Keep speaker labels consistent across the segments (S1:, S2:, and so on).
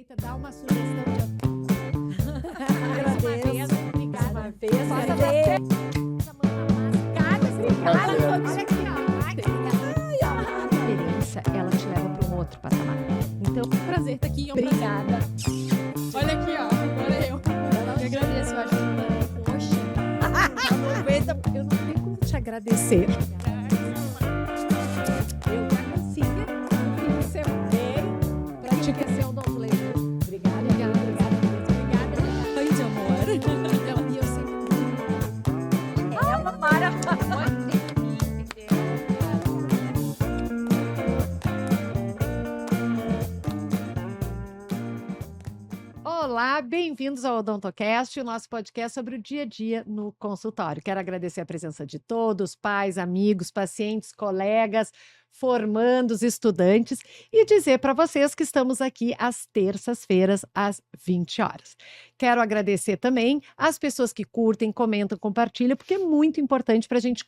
S1: aproveita, dá uma sugestão.
S2: Agradeço.
S1: Obrigada.
S2: Uma vez. Obrigada.
S1: Olha aqui, ó.
S2: A experiência, ela te leva para um outro patamar. Então,
S1: Prazer estar aqui.
S2: obrigada.
S1: Olha aqui, ó. Agora eu.
S2: Eu agradeço, eu acho que poxa, eu não tenho como te agradecer. Eu já consigo ser para te aquecer o dom leite. Obrigada.
S1: Ai, de amor.
S2: E eu sempre é uma maravilha. Olá, bem-vindos ao OdontoCast, o nosso podcast sobre o dia a dia no consultório. Quero agradecer a presença de todos, pais, amigos, pacientes, colegas, formandos, estudantes e dizer para vocês que estamos aqui às terças-feiras, às 20 horas. Quero agradecer também as pessoas que curtem, comentam, compartilham, porque é muito importante para a gente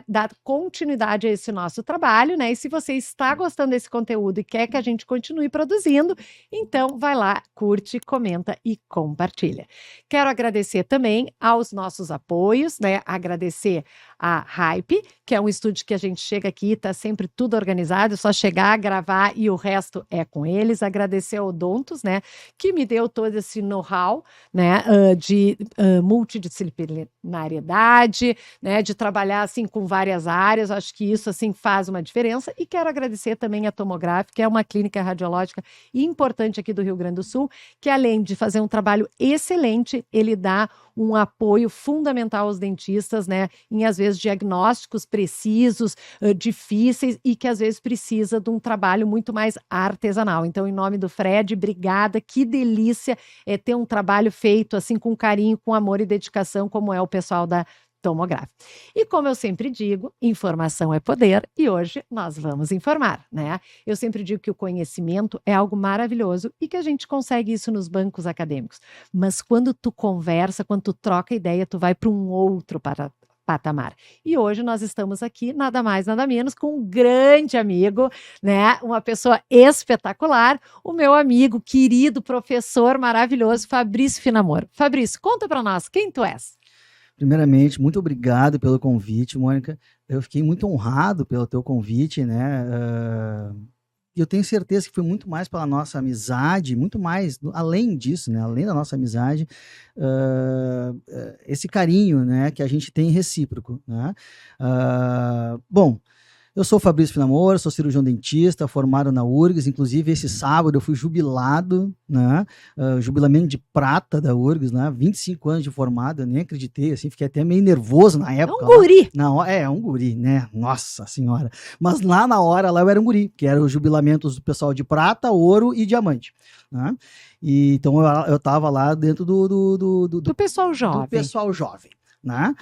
S2: dar continuidade a esse nosso trabalho, né? E se você está gostando desse conteúdo e quer que a gente continue produzindo, então vai lá, curte, comenta e compartilha. Quero agradecer também aos nossos apoios, né? Agradecer a Hype, que é um estúdio que a gente chega aqui, está sempre tudo organizado, é só chegar, gravar e o resto é com eles. Agradecer ao Odontos, né? Que me deu todo esse know-how, né? De multidisciplinariedade, né? De trabalhar assim com várias áreas. Acho que isso assim faz uma diferença. E quero agradecer também a Tomograph, que é uma clínica radiológica importante aqui do Rio Grande do Sul, que além de fazer um trabalho excelente, ele dá um apoio fundamental aos dentistas, né? Em às vezes diagnósticos precisos, difíceis e que às vezes precisa de um trabalho muito mais artesanal. Então, em nome do Fred, obrigada, que delícia é ter um trabalho feito assim com carinho, com amor e dedicação, como é o pessoal da Tomograph. E como eu sempre digo, informação é poder e hoje nós vamos informar, né? Eu sempre digo que o conhecimento é algo maravilhoso e que a gente consegue isso nos bancos acadêmicos. Mas quando tu conversa, quando tu troca ideia, tu vai para um outro patamar. E hoje nós estamos aqui, nada mais, nada menos, com um grande amigo, né? Uma pessoa espetacular, o meu amigo, querido, professor maravilhoso, Fabrício Finamoro. Fabrício, conta para nós, quem tu és?
S3: Primeiramente, muito obrigado pelo convite, Mônica. Eu fiquei muito honrado pelo teu convite, né? E eu tenho certeza que foi muito mais pela nossa amizade, muito mais, além disso, né? Além da nossa amizade, esse carinho, né? Que a gente tem recíproco, né? Bom, eu sou o Fabrício Finamoro, sou cirurgião dentista, formado na URGS, inclusive esse sábado eu fui jubilado, né, jubilamento de prata da URGS, né, 25 anos de formado, eu nem acreditei, assim, fiquei até meio nervoso na época.
S2: É um guri!
S3: É um guri, né, nossa senhora. Mas lá na hora, lá eu era um guri, que era os jubilamentos do pessoal de prata, ouro e diamante, né, e então eu tava lá dentro do
S2: pessoal jovem.
S3: Do pessoal jovem. Né?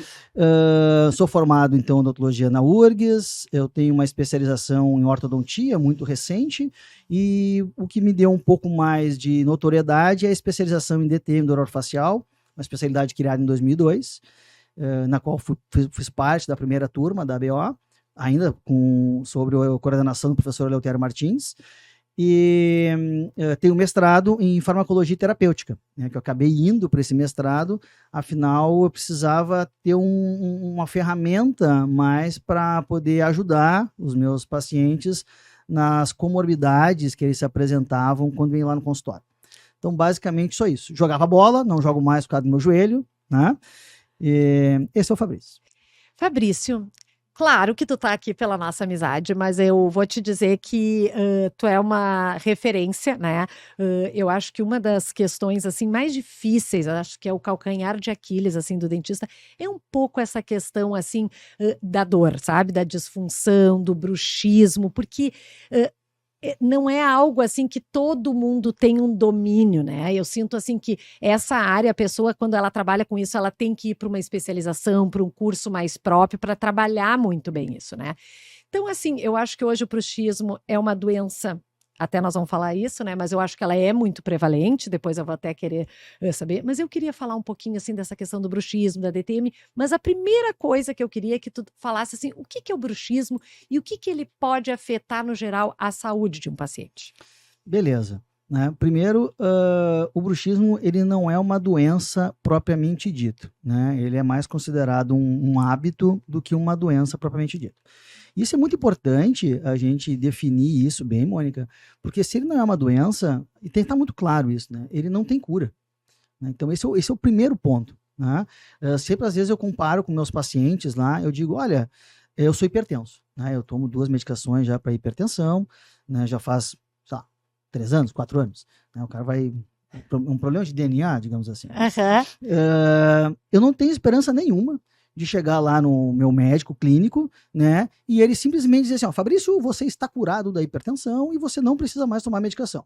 S3: Sou formado então em odontologia na URGS, eu tenho uma especialização em ortodontia muito recente e o que me deu um pouco mais de notoriedade é a especialização em DTM, dor orofacial, uma especialidade criada em 2002, na qual fiz parte da primeira turma da ABO, ainda sobre a coordenação do professor Eleutério Martins, e tenho mestrado em farmacologia terapêutica, né, que eu acabei indo para esse mestrado, afinal eu precisava ter uma ferramenta mais para poder ajudar os meus pacientes nas comorbidades que eles se apresentavam quando vêm lá no consultório. Então, basicamente, só isso. Jogava bola, não jogo mais por causa do meu joelho, né? E esse é o Fabrício.
S2: Fabrício, claro que tu tá aqui pela nossa amizade, mas eu vou te dizer que tu é uma referência, né? Eu acho que uma das questões assim mais difíceis, acho que é o calcanhar de Aquiles assim do dentista, é um pouco essa questão assim da dor, sabe? Da disfunção, do bruxismo, porque não é algo assim que todo mundo tem um domínio, né? Eu sinto assim que essa área, a pessoa, quando ela trabalha com isso, ela tem que ir para uma especialização, para um curso mais próprio, para trabalhar muito bem isso, né? Então, assim, eu acho que hoje o bruxismo é uma doença, até nós vamos falar isso, né? Mas eu acho que ela é muito prevalente, depois eu vou até querer saber. Mas eu queria falar um pouquinho, assim, dessa questão do bruxismo, da DTM, mas a primeira coisa que eu queria é que tu falasse, assim, o que é o bruxismo e o que ele pode afetar, no geral, a saúde de um paciente.
S3: Beleza. né? Primeiro, o bruxismo ele não é uma doença propriamente dita, né? Ele é mais considerado um hábito do que uma doença propriamente dita. Isso é muito importante a gente definir isso bem, Mônica, porque se ele não é uma doença, e tem que estar muito claro isso, né? Ele não tem cura, né? Então esse é o primeiro ponto, né? Sempre às vezes eu comparo com meus pacientes lá, eu digo, olha, eu sou hipertenso, né? Eu tomo 2 medicações já para hipertensão, né? Já faz, sei lá, 3 anos, 4 anos, né? O cara vai... Um problema de DNA, digamos assim. Eu não tenho esperança nenhuma de chegar lá no meu médico clínico, né, e ele simplesmente dizer assim, ó, Fabrício, você está curado da hipertensão e você não precisa mais tomar medicação.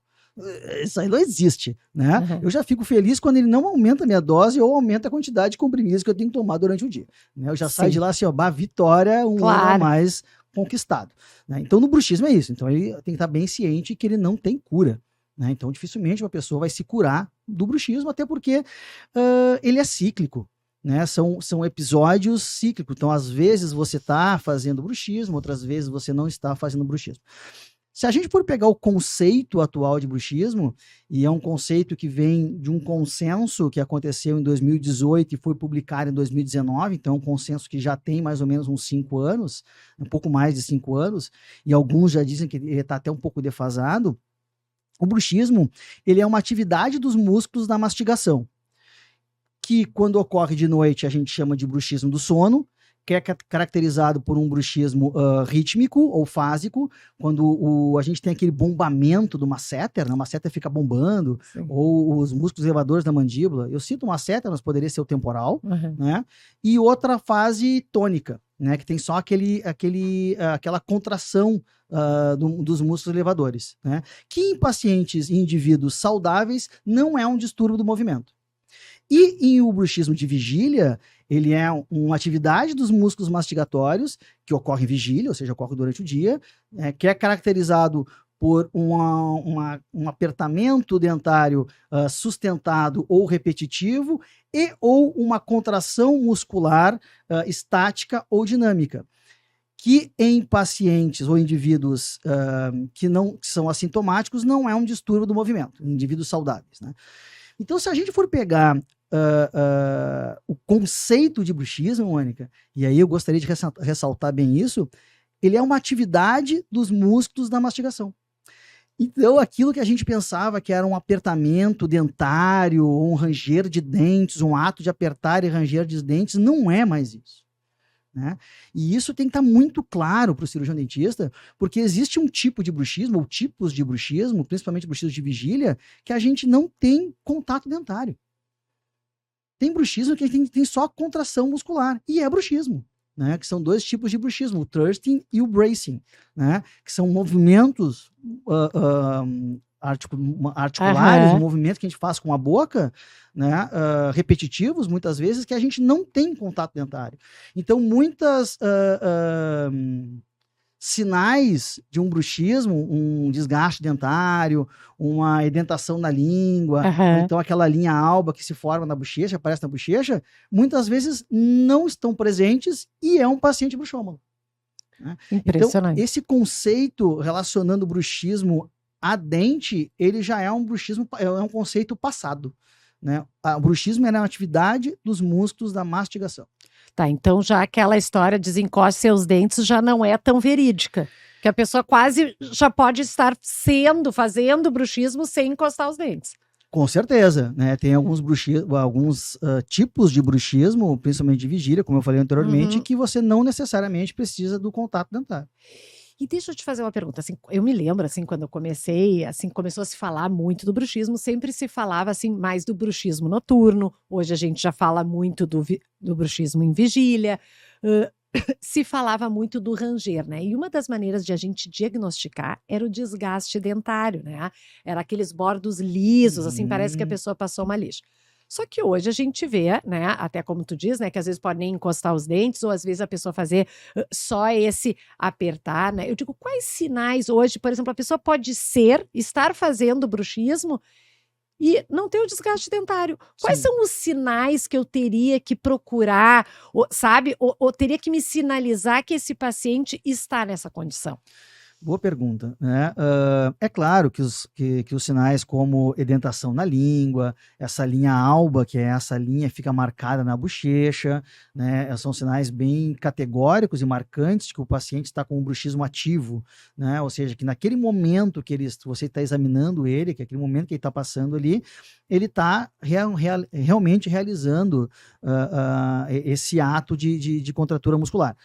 S3: Isso aí não existe, né? Eu já fico feliz quando ele não aumenta a minha dose ou aumenta a quantidade de comprimidos que eu tenho que tomar durante o dia, né? Eu já saio de lá assim, ó, vitória, ano a mais conquistado, né? Então no bruxismo é isso, então ele tem que estar bem ciente que ele não tem cura, né? Então dificilmente uma pessoa vai se curar do bruxismo, até porque ele é cíclico, né? São episódios cíclicos, então às vezes você está fazendo bruxismo, outras vezes você não está fazendo bruxismo. Se a gente for pegar o conceito atual de bruxismo, e é um conceito que vem de um consenso que aconteceu em 2018 e foi publicado em 2019, então um consenso que já tem mais ou menos uns 5 anos, um pouco mais de 5 anos, e alguns já dizem que ele está até um pouco defasado. O bruxismo, ele é uma atividade dos músculos da mastigação, que quando ocorre de noite a gente chama de bruxismo do sono, que é caracterizado por um bruxismo rítmico ou fásico, quando a gente tem aquele bombamento do masseter, né? O masseter fica bombando, sim, ou os músculos elevadores da mandíbula. Eu cito o masseter, mas poderia ser o temporal, né? E outra fase tônica, né? Que tem só aquela contração dos músculos elevadores, né? Que em pacientes e indivíduos saudáveis não é um distúrbio do movimento. E em o bruxismo de vigília, ele é uma atividade dos músculos mastigatórios que ocorre em vigília, ou seja, ocorre durante o dia, que é caracterizado por um apertamento dentário sustentado ou repetitivo e ou uma contração muscular estática ou dinâmica, que em pacientes ou indivíduos que são assintomáticos não é um distúrbio do movimento, em indivíduos saudáveis, né? Então, se a gente for pegar o conceito de bruxismo, Mônica, e aí eu gostaria de ressaltar bem isso, ele é uma atividade dos músculos da mastigação. Então, aquilo que a gente pensava que era um apertamento dentário, um ranger de dentes, um ato de apertar e ranger de dentes, não é mais isso, né? E isso tem que estar muito claro para o cirurgião dentista, porque existe um tipo de bruxismo, ou tipos de bruxismo, principalmente bruxismo de vigília, que a gente não tem contato dentário. Tem bruxismo que tem só contração muscular, e é bruxismo, né? Que são 2 tipos de bruxismo, o thrusting e o bracing, né? Que são movimentos articulares, um movimento que a gente faz com a boca, né? Repetitivos, muitas vezes, que a gente não tem contato dentário. Então, muitas sinais de um bruxismo, um desgaste dentário, uma edentação na língua, então aquela linha alba que se forma na bochecha, aparece na bochecha, muitas vezes não estão presentes e é um paciente bruxômano, né? Impressionante. Então, esse conceito relacionando o bruxismo a dente, ele já é um bruxismo, é um conceito passado, né? O bruxismo é uma atividade dos músculos da mastigação.
S2: Tá, então já aquela história desencoste seus dentes já não é tão verídica, que a pessoa quase já pode estar fazendo bruxismo sem encostar os dentes.
S3: Com certeza, né? Tem alguns tipos de bruxismo, principalmente de vigília, como eu falei anteriormente, que você não necessariamente precisa do contato dentário.
S2: E deixa eu te fazer uma pergunta, assim, eu me lembro, assim, quando eu comecei, assim, começou a se falar muito do bruxismo, sempre se falava, assim, mais do bruxismo noturno, hoje a gente já fala muito do bruxismo em vigília, se falava muito do ranger, né? E uma das maneiras de a gente diagnosticar era o desgaste dentário, né? Era aqueles bordos lisos, assim, parece que a pessoa passou uma lixa. Só que hoje a gente vê, né, até como tu diz, né, que às vezes pode nem encostar os dentes, ou às vezes a pessoa fazer só esse apertar, né? Eu digo, quais sinais hoje, por exemplo, a pessoa pode estar fazendo bruxismo e não ter o desgaste dentário? Quais são os sinais que eu teria que procurar, sabe? Ou teria que me sinalizar que esse paciente está nessa condição?
S3: Boa pergunta, né? É claro que os sinais como edentação na língua, essa linha alba, que é essa linha que fica marcada na bochecha, né? São sinais bem categóricos e marcantes de que o paciente está com um bruxismo ativo, né? Ou seja, que naquele momento que você está examinando ele, que é aquele momento que ele está passando ali, ele está realmente realizando esse ato de contratura muscular.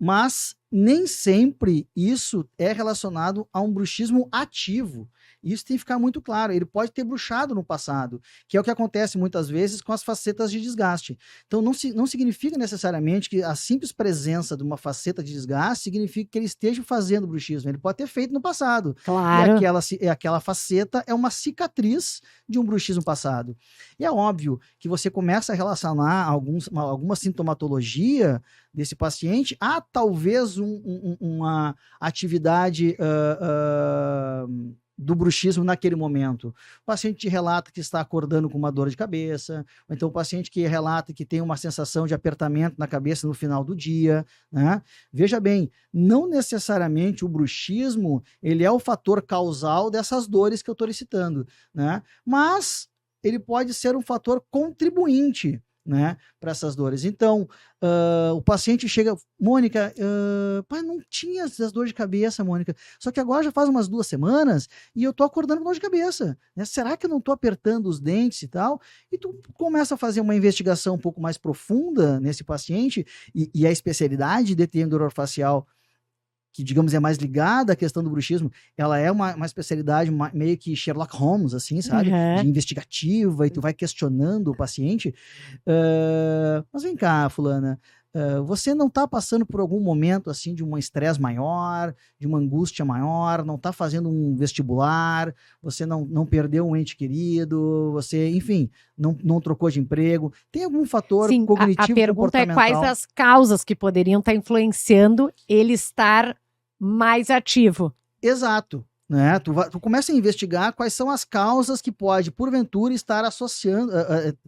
S3: Mas nem sempre isso é relacionado a um bruxismo ativo. Isso tem que ficar muito claro. Ele pode ter bruxado no passado, que é o que acontece muitas vezes com as facetas de desgaste. Então, não significa necessariamente que a simples presença de uma faceta de desgaste significa que ele esteja fazendo bruxismo. Ele pode ter feito no passado.
S2: Claro.
S3: E aquela faceta é uma cicatriz de um bruxismo passado. E é óbvio que você começa a relacionar alguma sintomatologia desse paciente a talvez uma atividade do bruxismo naquele momento. O paciente relata que está acordando com uma dor de cabeça, ou então o paciente que relata que tem uma sensação de apertamento na cabeça no final do dia, né? Veja bem, não necessariamente o bruxismo ele é o fator causal dessas dores que eu estou citando, né? Mas ele pode ser um fator contribuinte, né, para essas dores. Então, o paciente chega, Mônica, pai, não tinha essas dores de cabeça, Mônica, só que agora já faz umas 2 semanas e eu tô acordando com dor de cabeça, né? Será que eu não tô apertando os dentes e tal? E tu começa a fazer uma investigação um pouco mais profunda nesse paciente e a especialidade de TM orofacial, que, digamos, é mais ligada à questão do bruxismo, ela é uma especialidade meio que Sherlock Holmes, assim, sabe? De investigativa, e tu vai questionando o paciente. Mas vem cá, fulana, você não está passando por algum momento, assim, de um estresse maior, de uma angústia maior, não está fazendo um vestibular, você não perdeu um ente querido, você, enfim, não trocou de emprego. Tem algum fator cognitivo,
S2: a pergunta é
S3: comportamental?
S2: quais as causas que poderiam estar influenciando ele estar mais ativo.
S3: Exato. Né? Tu começa a investigar quais são as causas que pode, porventura, estar associando,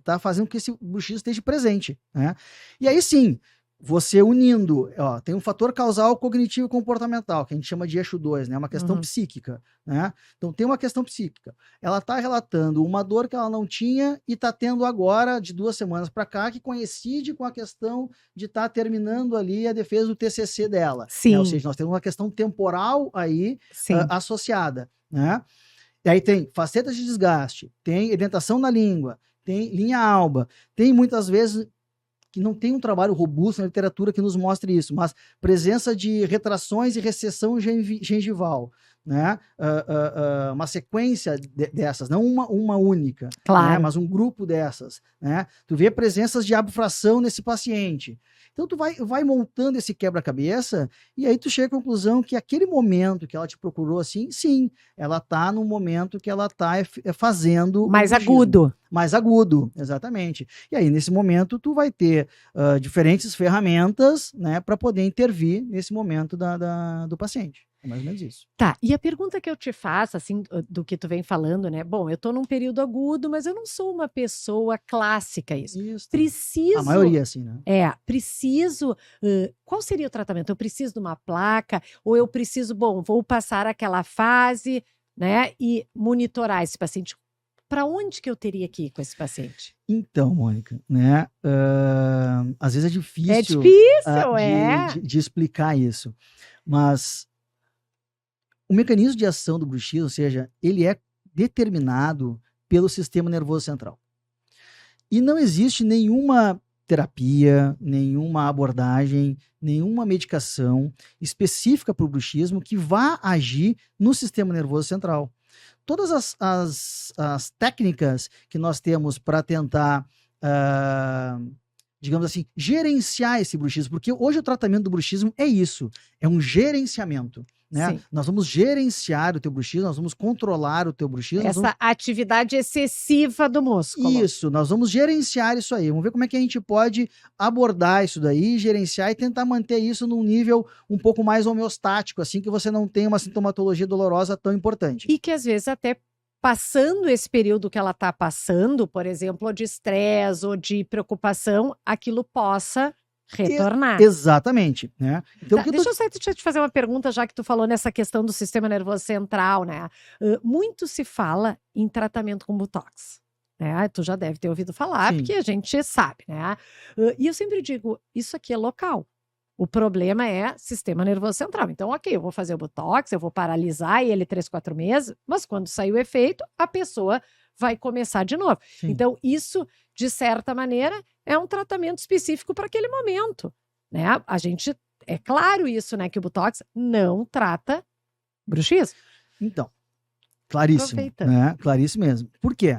S3: tá fazendo com que esse bruxismo esteja presente. Né? E aí sim, você unindo, tem um fator causal cognitivo e comportamental, que a gente chama de eixo 2, né? Uma questão psíquica. Né? Então tem uma questão psíquica. Ela está relatando uma dor que ela não tinha e está tendo agora, de 2 semanas para cá, que coincide com a questão de estar terminando ali a defesa do TCC dela.
S2: Sim.
S3: Né? Ou seja, nós temos uma questão temporal aí associada. Né? E aí tem facetas de desgaste, tem edentação na língua, tem linha alba, tem muitas vezes que não tem um trabalho robusto na literatura que nos mostre isso, mas presença de retrações e recessão gengival, né? Uma sequência dessas, não uma única,
S2: claro,
S3: né? Mas um grupo dessas, né? Tu vê presenças de abfração nesse paciente. Então tu vai montando esse quebra-cabeça e aí tu chega à conclusão que aquele momento que ela te procurou assim, sim, ela tá no momento que ela tá fazendo
S2: mais agudo.
S3: Mais agudo, exatamente. E aí, nesse momento, tu vai ter diferentes ferramentas, né, para poder intervir nesse momento do paciente. É mais ou menos isso.
S2: Tá, e a pergunta que eu te faço, assim, do que tu vem falando, né? Bom, eu tô num período agudo, mas eu não sou uma pessoa clássica, isso. Preciso...
S3: A maioria, assim, né?
S2: Preciso... qual seria o tratamento? Eu preciso de uma placa? Ou eu preciso, vou passar aquela fase, né? E monitorar esse paciente. Para onde que eu teria que ir com esse paciente?
S3: Então, Mônica, né? Às vezes é difícil.
S2: É difícil,
S3: de explicar isso. Mas o mecanismo de ação do bruxismo, ou seja, ele é determinado pelo sistema nervoso central. E não existe nenhuma terapia, nenhuma abordagem, nenhuma medicação específica para o bruxismo que vá agir no sistema nervoso central. Todas as técnicas que nós temos para tentar, digamos assim, gerenciar esse bruxismo, porque hoje o tratamento do bruxismo é isso, é um gerenciamento. Né? Nós vamos gerenciar o teu bruxismo, nós vamos controlar o teu bruxismo.
S2: Essa atividade excessiva do músculo.
S3: Isso, nós vamos gerenciar isso aí. Vamos ver como é que a gente pode abordar isso daí, gerenciar e tentar manter isso num nível um pouco mais homeostático, assim, que você não tenha uma sintomatologia dolorosa tão importante.
S2: E que às vezes até passando esse período que ela está passando, por exemplo, de estresse ou de preocupação, aquilo possa retornar.
S3: Exatamente, né? Então,
S2: Tá,
S3: o que eu
S2: deixa eu te fazer uma pergunta, já que tu falou nessa questão do sistema nervoso central, né? Muito se fala em tratamento com Botox, né? Tu já deve ter ouvido falar,
S3: Sim.
S2: porque a gente sabe, né? E eu sempre digo, isso aqui é local. O problema é sistema nervoso central. Então, ok, eu vou fazer o Botox, eu vou paralisar ele 3, 4 meses, mas quando sair o efeito, a pessoa vai começar de novo.
S3: Sim.
S2: Então, isso, de certa maneira, é um tratamento específico para aquele momento, né? A gente, é claro isso, né? Que o Botox não trata bruxismo.
S3: Então, claríssimo,
S2: Aproveitando.
S3: né? Claríssimo mesmo. Por quê?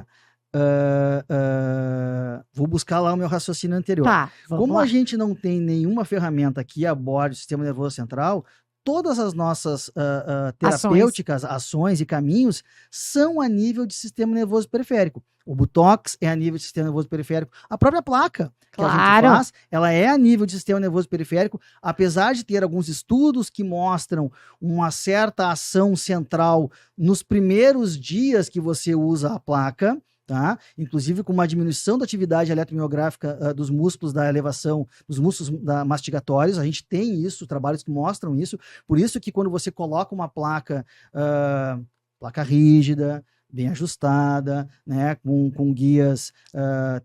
S3: Vou buscar lá o meu raciocínio anterior.
S2: Tá, vamos
S3: Como
S2: lá.
S3: a gente não tem nenhuma ferramenta que aborde o sistema nervoso central, todas as nossas terapêuticas, ações e caminhos são a nível de sistema nervoso periférico. O Botox é a nível de sistema nervoso periférico. A própria placa que a gente
S2: Claro.
S3: faz, ela é a nível de sistema nervoso periférico, apesar de ter alguns estudos que mostram uma certa ação central nos primeiros dias que você usa a placa, tá? Inclusive com uma diminuição da atividade eletromiográfica dos músculos da elevação, dos músculos mastigatórios. A gente tem isso, trabalhos que mostram isso. Por isso que quando você coloca uma placa rígida, bem ajustada, né, com guias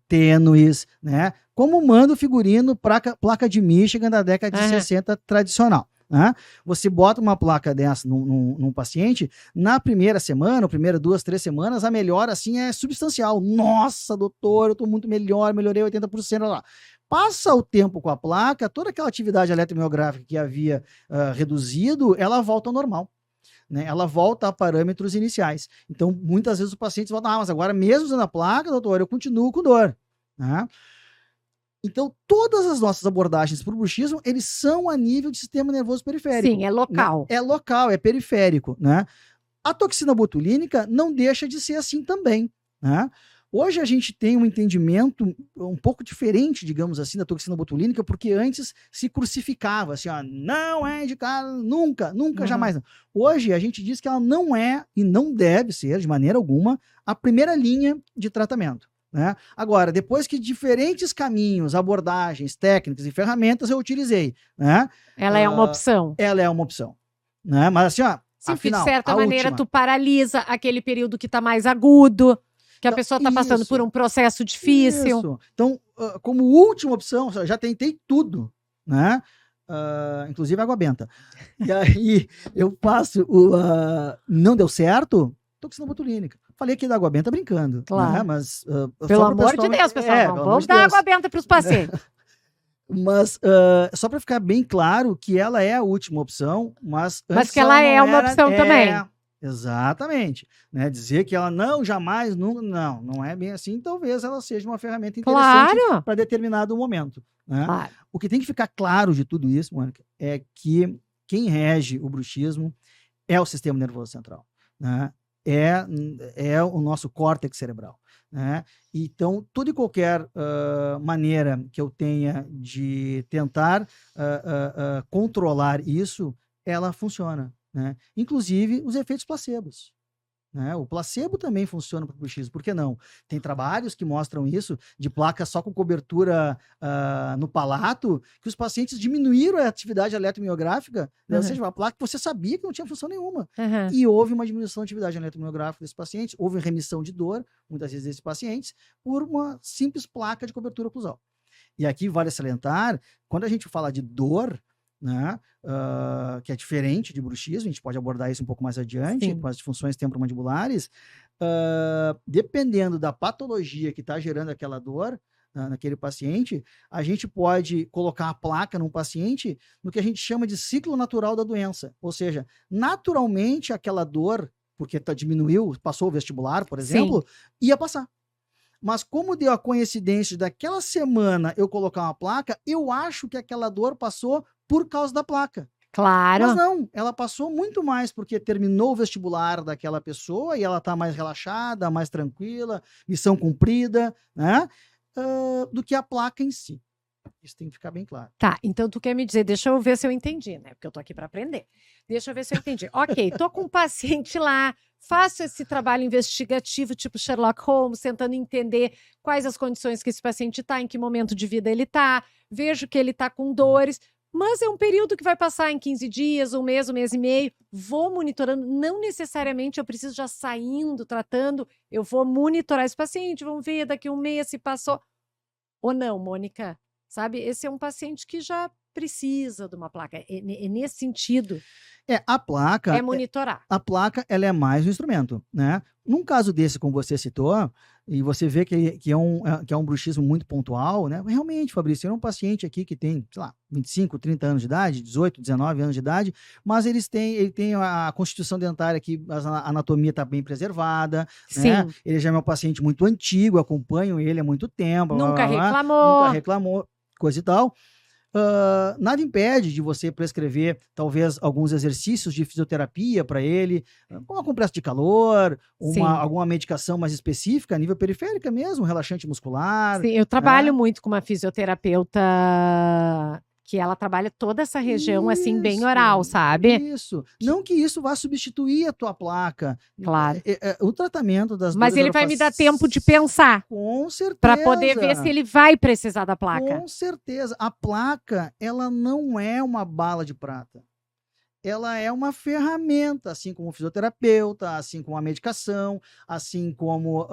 S3: tênues, né, como manda o figurino placa de Michigan da década de 60 tradicional. Né? Você bota uma placa dessa num paciente, na primeira semana, primeira 2, 3 semanas, a melhora assim é substancial. Nossa, doutor, eu estou muito melhor, melhorei 80%. Lá. Passa o tempo com a placa, toda aquela atividade eletromiográfica que havia reduzido, ela volta ao normal. Né? Ela volta a parâmetros iniciais. Então, muitas vezes o paciente volta, mas agora mesmo usando a placa, doutor, eu continuo com dor. Né? Então, todas as nossas abordagens para o bruxismo, eles são a nível de sistema nervoso periférico.
S2: Sim, é local.
S3: Né? É local, é periférico. Né? A toxina botulínica não deixa de ser assim também. Né? Hoje a gente tem um entendimento um pouco diferente, digamos assim, da toxina botulínica, porque antes se crucificava, assim, ó, não é indicado, nunca, jamais. Não. Hoje a gente diz que ela não é e não deve ser, de maneira alguma, a primeira linha de tratamento. Né? Agora, depois que diferentes caminhos, abordagens, técnicas e ferramentas eu utilizei, né?
S2: Ela é uma opção.
S3: Ela é uma opção. Né? Mas assim, ó,
S2: sim,
S3: afinal,
S2: de certa maneira,
S3: última...
S2: tu paralisa aquele período que está mais agudo, que a pessoa está passando por um processo difícil.
S3: Isso. Então, como última opção, já tentei tudo, né? Inclusive água benta. E aí eu faço não deu certo, toxina botulínica. Falei aqui da água benta brincando.
S2: Claro.
S3: Né? Mas,
S2: pelo amor de Deus, pessoal, vamos dar água benta para os pacientes.
S3: Mas só para ficar bem claro que ela é a última opção, mas
S2: que ela é uma opção também.
S3: Exatamente. Né? Dizer que ela não, jamais, nunca, não é bem assim. Talvez ela seja uma ferramenta interessante para determinado momento. Né? Claro. O que tem que ficar claro de tudo isso, Mônica, é que quem rege o bruxismo é o sistema nervoso central. Né? É o nosso córtex cerebral. Né? Então, toda e qualquer maneira que eu tenha de tentar controlar isso, ela funciona. Né? Inclusive os efeitos placebos. Né? O placebo também funciona para o bruxismo, por que não? Tem trabalhos que mostram isso, de placa só com cobertura no palato, que os pacientes diminuíram a atividade eletromiográfica, né? Ou seja, uma placa que você sabia que não tinha função nenhuma. E houve uma diminuição da atividade eletromiográfica desses pacientes, houve remissão de dor, muitas vezes desses pacientes, por uma simples placa de cobertura oclusal. E aqui vale salientar, quando a gente fala de dor, né, que é diferente de bruxismo, a gente pode abordar isso um pouco mais adiante, Sim. com as disfunções temporomandibulares, dependendo da patologia que está gerando aquela dor naquele paciente, a gente pode colocar a placa num paciente no que a gente chama de ciclo natural da doença, ou seja, naturalmente aquela dor, porque diminuiu, passou o vestibular, por exemplo, Sim. ia passar. Mas como deu a coincidência daquela semana eu colocar uma placa, eu acho que aquela dor passou por causa da placa.
S2: Claro.
S3: Mas não, ela passou muito mais porque terminou o vestibular daquela pessoa e ela está mais relaxada, mais tranquila, missão cumprida, né? Do que a placa em si. Isso tem que ficar bem claro.
S2: Tá, então tu quer me dizer, deixa eu ver se eu entendi, né? Porque eu tô aqui para aprender. Deixa eu ver se eu entendi. Ok, tô com um paciente lá, faço esse trabalho investigativo, tipo Sherlock Holmes, tentando entender quais as condições que esse paciente está, em que momento de vida ele está, vejo que ele está com dores, mas é um período que vai passar em 15 dias, um mês e meio, vou monitorando, não necessariamente eu preciso já saindo, tratando, eu vou monitorar esse paciente, vamos ver daqui a um mês se passou ou não, Mônica. Sabe, esse é um paciente que já precisa de uma placa. É nesse sentido,
S3: A placa,
S2: é monitorar.
S3: a placa, ela é mais um instrumento, né? Num caso desse, como você citou, e você vê que é um bruxismo muito pontual, né? Realmente, Fabrício, é um paciente aqui que tem, sei lá, 25, 30 anos de idade, 18, 19 anos de idade, mas ele tem a constituição dentária aqui, a anatomia está bem preservada, né?
S2: Sim.
S3: Ele já é um paciente muito antigo, acompanho ele há muito tempo,
S2: Nunca
S3: nunca
S2: reclamou.
S3: reclamou, coisa e tal. Nada impede de você prescrever, talvez, alguns exercícios de fisioterapia para ele, com uma compressa de calor,
S2: Sim.
S3: alguma medicação mais específica, a nível periférica mesmo, relaxante muscular.
S2: Sim, eu trabalho muito com uma fisioterapeuta que ela trabalha toda essa região, assim, bem oral, sabe?
S3: Isso. Não que isso vá substituir a tua placa.
S2: Claro.
S3: O tratamento das
S2: Mas
S3: dores
S2: ele vai me dar
S3: orofaciais-
S2: tempo de pensar,
S3: Com certeza.
S2: para poder ver se ele vai precisar da placa.
S3: Com certeza. A placa, ela não é uma bala de prata. Ela é uma ferramenta, assim como o fisioterapeuta, assim como a medicação, assim como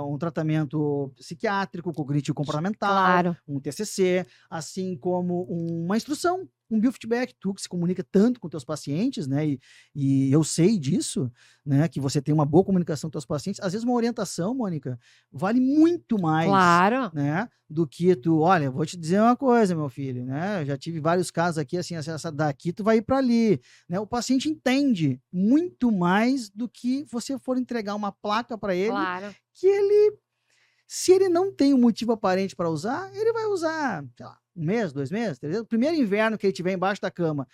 S3: um tratamento psiquiátrico, cognitivo comportamental,
S2: Claro.
S3: um TCC, assim como uma instrução, um biofeedback, tu que se comunica tanto com teus pacientes, né? E eu sei disso, né? Que você tem uma boa comunicação com teus pacientes. Às vezes uma orientação, Mônica, vale muito mais,
S2: Claro.
S3: né? Do que tu, olha, vou te dizer uma coisa, meu filho, né? Eu já tive vários casos aqui, assim, essa daqui tu vai ir para ali, né? O paciente entende muito mais do que você for entregar uma placa para ele,
S2: Claro.
S3: que ele, se ele não tem um motivo aparente para usar, ele vai usar, sei lá, 1 mês, 2 meses, 3 meses. O primeiro inverno que ele tiver embaixo da cama,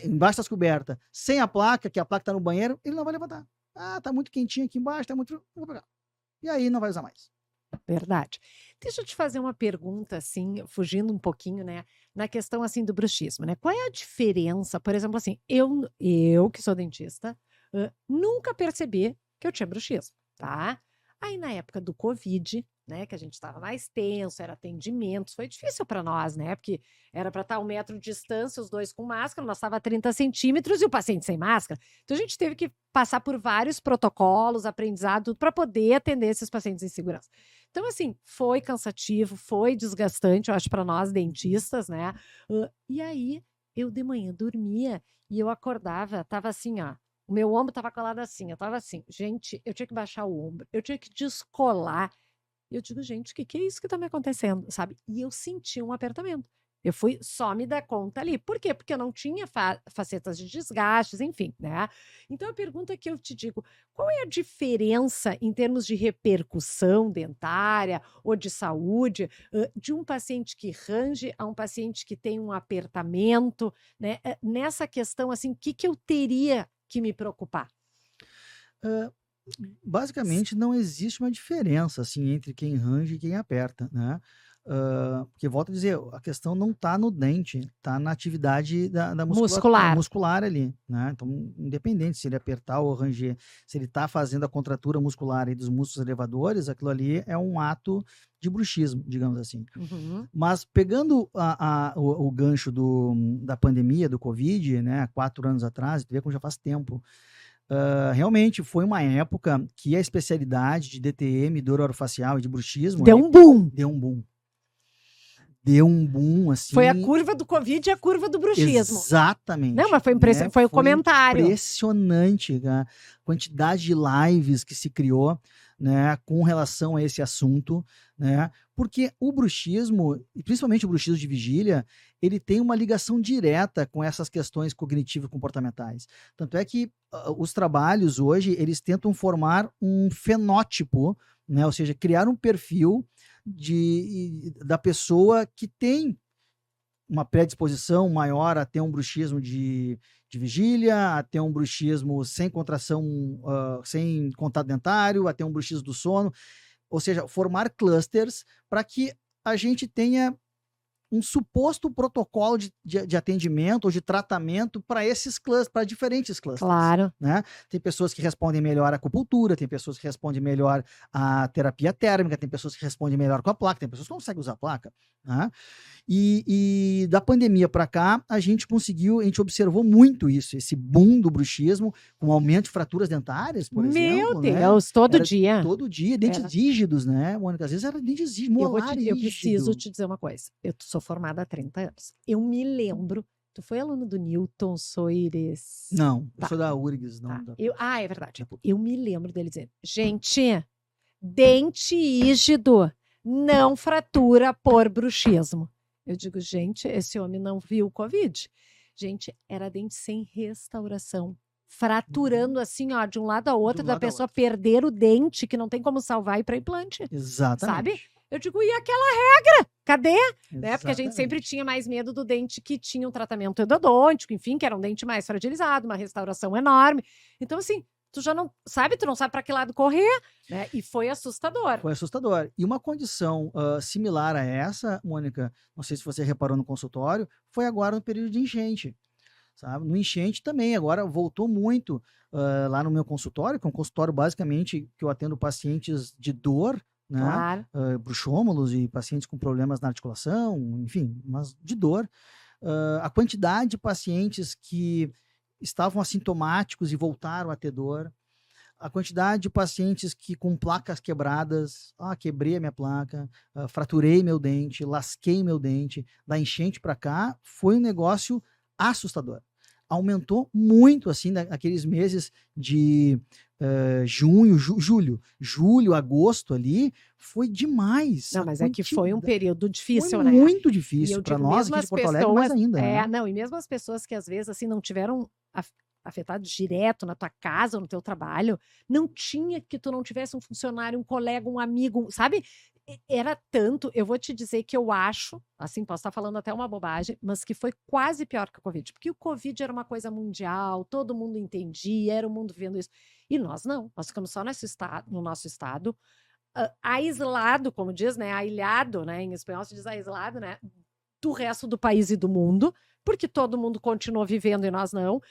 S3: embaixo das cobertas, sem a placa, que a placa tá no banheiro, ele não vai levantar. Ah, tá muito quentinho aqui embaixo, tá muito frio, vou pegar. E aí não vai usar mais.
S2: Verdade. Deixa eu te fazer uma pergunta, assim, fugindo um pouquinho, né, na questão, assim, do bruxismo, né? Qual é a diferença, por exemplo, assim, eu que sou dentista, nunca percebi que eu tinha bruxismo, tá? Aí, na época do Covid, né, que a gente estava mais tenso, era atendimentos, foi difícil para nós, né? Porque era para estar 1 metro de distância, os dois com máscara, nós estava a 30 centímetros e o paciente sem máscara. Então, a gente teve que passar por vários protocolos, aprendizado, para poder atender esses pacientes em segurança. Então, assim, foi cansativo, foi desgastante, eu acho, para nós dentistas, né? E aí, eu de manhã dormia e eu acordava, tava assim, ó. O meu ombro tava colado assim, eu tava assim. Gente, eu tinha que baixar o ombro, eu tinha que descolar. E eu digo, gente, o que é isso que tá me acontecendo, sabe? E eu senti um apertamento. Eu fui só me dar conta ali. Por quê? Porque eu não tinha facetas de desgastes, enfim, né? Então, a pergunta que eu te digo, qual é a diferença em termos de repercussão dentária ou de saúde de um paciente que range a um paciente que tem um apertamento, né? Nessa questão, assim, o que eu teria que me preocupar?
S3: Basicamente, não existe uma diferença assim entre quem range e quem aperta, né? Porque, volto a dizer, a questão não está no dente, está na atividade da muscular ali, né? Então, independente se ele apertar ou ranger, se ele está fazendo a contratura muscular aí dos músculos elevadores, aquilo ali é um ato de bruxismo, digamos assim.
S2: Uhum.
S3: Mas pegando o gancho da pandemia, do Covid, né, 4 anos atrás, tu vê como já faz tempo, realmente foi uma época que a especialidade de DTM, dor orofacial e de bruxismo
S2: deu um boom.
S3: Deu um boom, assim.
S2: Foi a curva do Covid e a curva do bruxismo.
S3: Exatamente.
S2: Não, mas foi impressionante. Foi o comentário.
S3: Impressionante, né? A quantidade de lives que se criou, né, com relação a esse assunto, né? Porque o bruxismo, e principalmente o bruxismo de vigília, ele tem uma ligação direta com essas questões cognitivo-comportamentais. Tanto é que os trabalhos hoje, eles tentam formar um fenótipo, né? Ou seja, criar um perfil da pessoa que tem uma predisposição maior a ter um bruxismo de vigília, a ter um bruxismo sem contração, sem contato dentário, a ter um bruxismo do sono, ou seja, formar clusters para que a gente tenha um suposto protocolo de atendimento ou de tratamento para esses clusters, para diferentes clusters.
S2: Claro.
S3: Né? Tem pessoas que respondem melhor à acupuntura, tem pessoas que respondem melhor à terapia térmica, tem pessoas que respondem melhor com a placa, tem pessoas que não conseguem usar a placa. Né? E da pandemia para cá, a gente observou muito isso, esse boom do bruxismo, com aumento de fraturas dentárias, por exemplo.
S2: Meu Deus, todo dia.
S3: Todo dia, dentes rígidos, né, Mônica? Às vezes era dentes rígidos, molar
S2: Eu
S3: rígido.
S2: preciso te dizer uma coisa. Eu sou formada há 30 anos. Eu me lembro. Tu foi aluno do Newton Soares?
S3: Não, eu
S2: Tá.
S3: sou da URGS. Não,
S2: Tá. É verdade. Eu me lembro dele dizendo, gente, dente rígido não fratura por bruxismo. Eu digo, gente, esse homem não viu o Covid. Gente, era dente sem restauração. Fraturando assim, ó, de um lado a outro,
S3: um
S2: da
S3: lado a
S2: pessoa perder o dente, que não tem como salvar e ir para implante.
S3: Exatamente.
S2: Sabe? Eu digo, e aquela regra? Cadê? Né? Porque a gente
S3: Exatamente.
S2: sempre tinha mais medo do dente que tinha um tratamento endodôntico, enfim, que era um dente mais fragilizado, uma restauração enorme. Então, assim, tu não sabe para que lado correr, né? E foi assustador.
S3: Foi assustador. E uma condição similar a essa, Mônica, não sei se você reparou no consultório, foi agora no período de enchente. Sabe? No enchente também, agora voltou muito lá no meu consultório, que é um consultório basicamente que eu atendo pacientes de dor, né?
S2: Claro.
S3: Bruxômalos e pacientes com problemas na articulação, enfim, mas de dor. A quantidade de pacientes que estavam assintomáticos e voltaram a ter dor, a quantidade de pacientes que com placas quebradas, quebrei a minha placa, fraturei meu dente, lasquei meu dente, da enchente para cá, foi um negócio assustador. Aumentou muito, assim, naqueles meses de junho, julho, agosto ali, foi demais.
S2: Não, mas é que foi um período difícil,
S3: foi
S2: né?
S3: muito difícil para
S2: digo,
S3: nós
S2: mesmo
S3: aqui
S2: as
S3: de Porto Alegre, mais ainda. né?
S2: Não, e mesmo as pessoas que às vezes assim não tiveram afetados direto na tua casa ou no teu trabalho, não tinha que tu não tivesse um funcionário, um colega, um amigo, sabe? Era tanto, eu vou te dizer que eu acho, assim, posso estar falando até uma bobagem, mas que foi quase pior que o Covid, porque o Covid era uma coisa mundial, todo mundo entendia, era o mundo vendo isso, e nós não, nós ficamos só no nosso estado, aislado, como diz, né, ailhado, né, em espanhol se diz aislado, né, do resto do país e do mundo, porque todo mundo continuou vivendo e nós não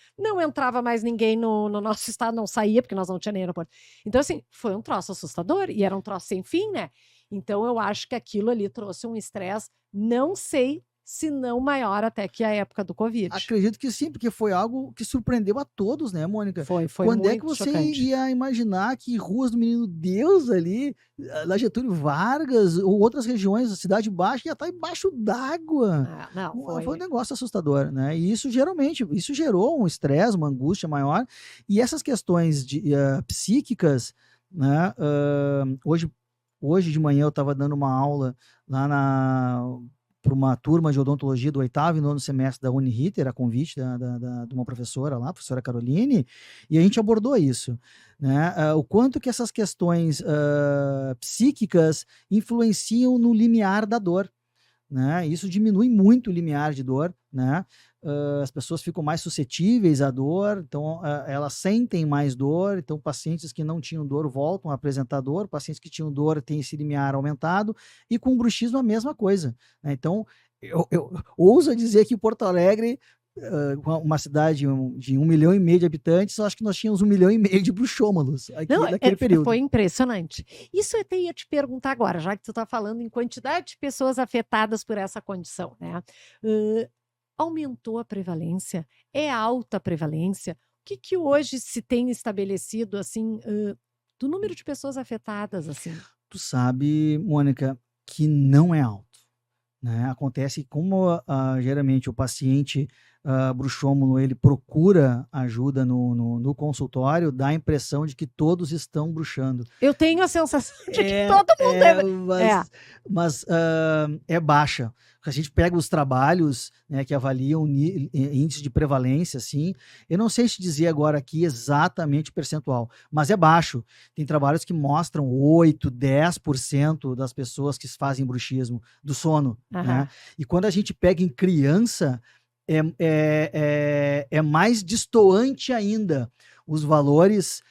S2: entrava mais ninguém no nosso estado, não saía, porque nós não tínhamos nem aeroporto. Então, assim, foi um troço assustador, e era um troço sem fim, né? Então, eu acho que aquilo ali trouxe um estresse, não sei se não maior até que a época do Covid.
S3: Acredito que sim, porque foi algo que surpreendeu a todos, né, Mônica?
S2: Foi
S3: Quando
S2: muito
S3: é que você
S2: chocante.
S3: ia imaginar que Ruas do Menino Deus ali, lá Getúlio Vargas, ou outras regiões da Cidade Baixa, ia estar embaixo d'água?
S2: Não,
S3: Foi um negócio assustador, né? E isso gerou um estresse, uma angústia maior. E essas questões psíquicas, né? Hoje de manhã eu estava dando uma aula lá para uma turma de odontologia do 8º e 9º semestre da Uniriter, a convite de uma professora lá, a professora Caroline, e a gente abordou isso, né? O quanto que essas questões psíquicas influenciam no limiar da dor, né? Isso diminui muito o limiar de dor, né? As pessoas ficam mais suscetíveis à dor, então elas sentem mais dor, então pacientes que não tinham dor voltam a apresentar dor, pacientes que tinham dor têm esse limiar aumentado, e com o bruxismo a mesma coisa, né? Então, eu ouso dizer que Porto Alegre, uma cidade de 1,5 milhão de habitantes, eu acho que nós tínhamos 1,5 milhão de bruxômalos naquele período.
S2: Foi impressionante. Isso eu até ia te perguntar agora, já que tu está falando em quantidade de pessoas afetadas por essa condição, né? Aumentou a prevalência? É alta a prevalência? O que hoje se tem estabelecido, assim, do número de pessoas afetadas, assim?
S3: Tu sabe, Mônica, que não é alto, né? Acontece como geralmente o paciente bruxômono, ele procura ajuda no consultório, dá a impressão de que todos estão bruxando.
S2: Eu tenho a sensação de que todo mundo
S3: mas é baixa. A gente pega os trabalhos, né, que avaliam índice de prevalência, assim, eu não sei te dizer agora aqui exatamente o percentual, mas é baixo. Tem trabalhos que mostram 8%, 10% das pessoas que fazem bruxismo do sono, né? E quando a gente pega em criança, é mais destoante ainda os valores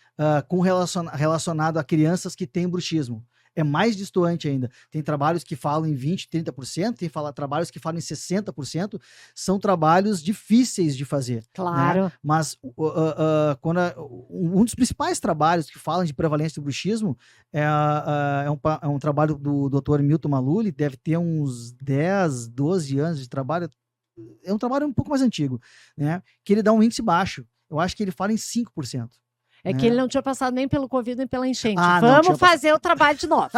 S3: relacionado a crianças que têm bruxismo. é mais distoante ainda. Tem trabalhos que falam em 20%, 30%, tem trabalhos que falam em 60%, são trabalhos difíceis de fazer.
S2: Claro.
S3: Né? Mas um dos principais trabalhos que falam de prevalência do bruxismo é um trabalho do Dr. Milton Maluli, deve ter uns 10, 12 anos de trabalho, é um trabalho um pouco mais antigo, né? Que ele dá um índice baixo. Eu acho que ele fala em 5%.
S2: É que ele não tinha passado nem pelo Covid nem pela enchente.
S3: Ah,
S2: Vamos fazer o trabalho de novo.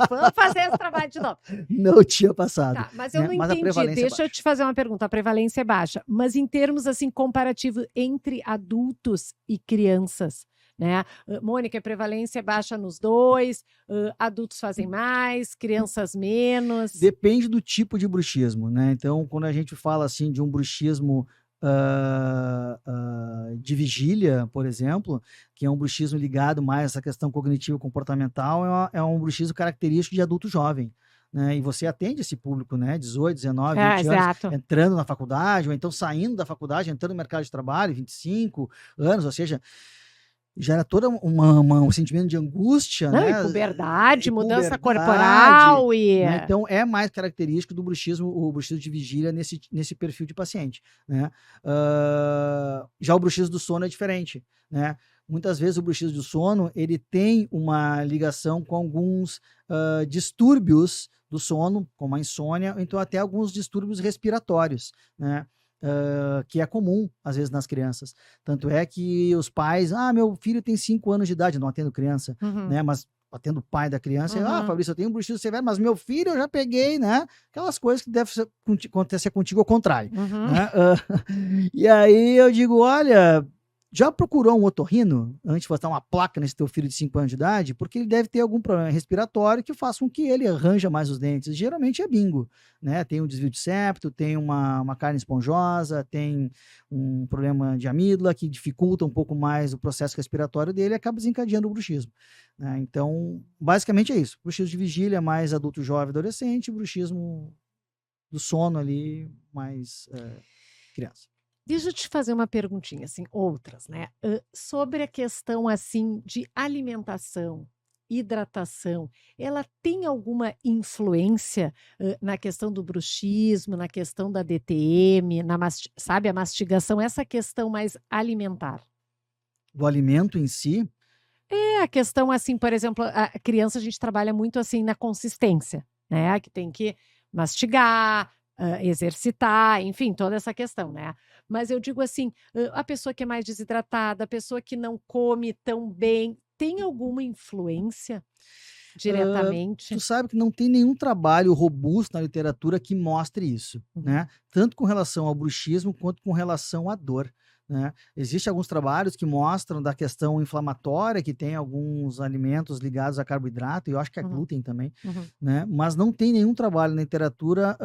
S2: Vamos fazer esse trabalho de novo.
S3: Não tinha passado.
S2: Tá, mas eu
S3: né?
S2: não
S3: Mas a
S2: entendi.
S3: prevalência
S2: Deixa
S3: é
S2: eu te fazer uma pergunta. A prevalência é baixa. Mas em termos assim comparativos entre adultos e crianças, né? Mônica, a prevalência é baixa nos dois, adultos fazem mais, crianças menos.
S3: Depende do tipo de bruxismo, né? Então, quando a gente fala assim de um bruxismo de vigília, por exemplo, que é um bruxismo ligado mais a essa questão cognitivo comportamental, é um bruxismo característico de adulto jovem. Né? E você atende esse público, né? 18, 19, 20 anos,
S2: exato.
S3: entrando na faculdade, ou então saindo da faculdade, entrando no mercado de trabalho, 25 anos, ou seja, gera todo um sentimento de angústia,
S2: Não,
S3: né?
S2: e puberdade, mudança
S3: puberdade,
S2: corporal e...
S3: né? Então, é mais característico do bruxismo, o bruxismo de vigília nesse perfil de paciente, né? Já o bruxismo do sono é diferente, né? Muitas vezes o bruxismo do sono, ele tem uma ligação com alguns distúrbios do sono, como a insônia, ou então até alguns distúrbios respiratórios, né? Que é comum, às vezes, nas crianças. Tanto é que os pais, meu filho tem 5 anos de idade, não atendo criança, né? Mas atendo o pai da criança, Fabrício, eu tenho um bruxismo severo, mas meu filho eu já peguei, né? Aquelas coisas que devem acontecer contigo ao contrário. Né? E aí eu digo, olha, já procurou um otorrino antes de botar uma placa nesse teu filho de 5 anos de idade? Porque ele deve ter algum problema respiratório que faça com que ele arranja mais os dentes. Geralmente é bingo, né? Tem um desvio de septo, tem uma carne esponjosa, tem um problema de amígdala que dificulta um pouco mais o processo respiratório dele e acaba desencadeando o bruxismo. Né? Então, basicamente é isso. Bruxismo de vigília mais adulto, jovem, adolescente, bruxismo do sono ali mais criança.
S2: Deixa eu te fazer uma perguntinha, assim, outras, né? Sobre a questão, assim, de alimentação, hidratação, ela tem alguma influência na questão do bruxismo, na questão da DTM, sabe, a mastigação, essa questão mais alimentar?
S3: Do alimento em si?
S2: É, a questão, assim, por exemplo, a criança a gente trabalha muito, assim, na consistência, né? Que tem que mastigar, exercitar, enfim, toda essa questão, né? Mas eu digo assim, a pessoa que é mais desidratada, a pessoa que não come tão bem, tem alguma influência diretamente?
S3: Tu sabe que não tem nenhum trabalho robusto na literatura que mostre isso, né? Tanto com relação ao bruxismo quanto com relação à dor. Né? Existem alguns trabalhos que mostram da questão inflamatória, que tem alguns alimentos ligados a carboidrato, e eu acho que é glúten também, né? Mas não tem nenhum trabalho na literatura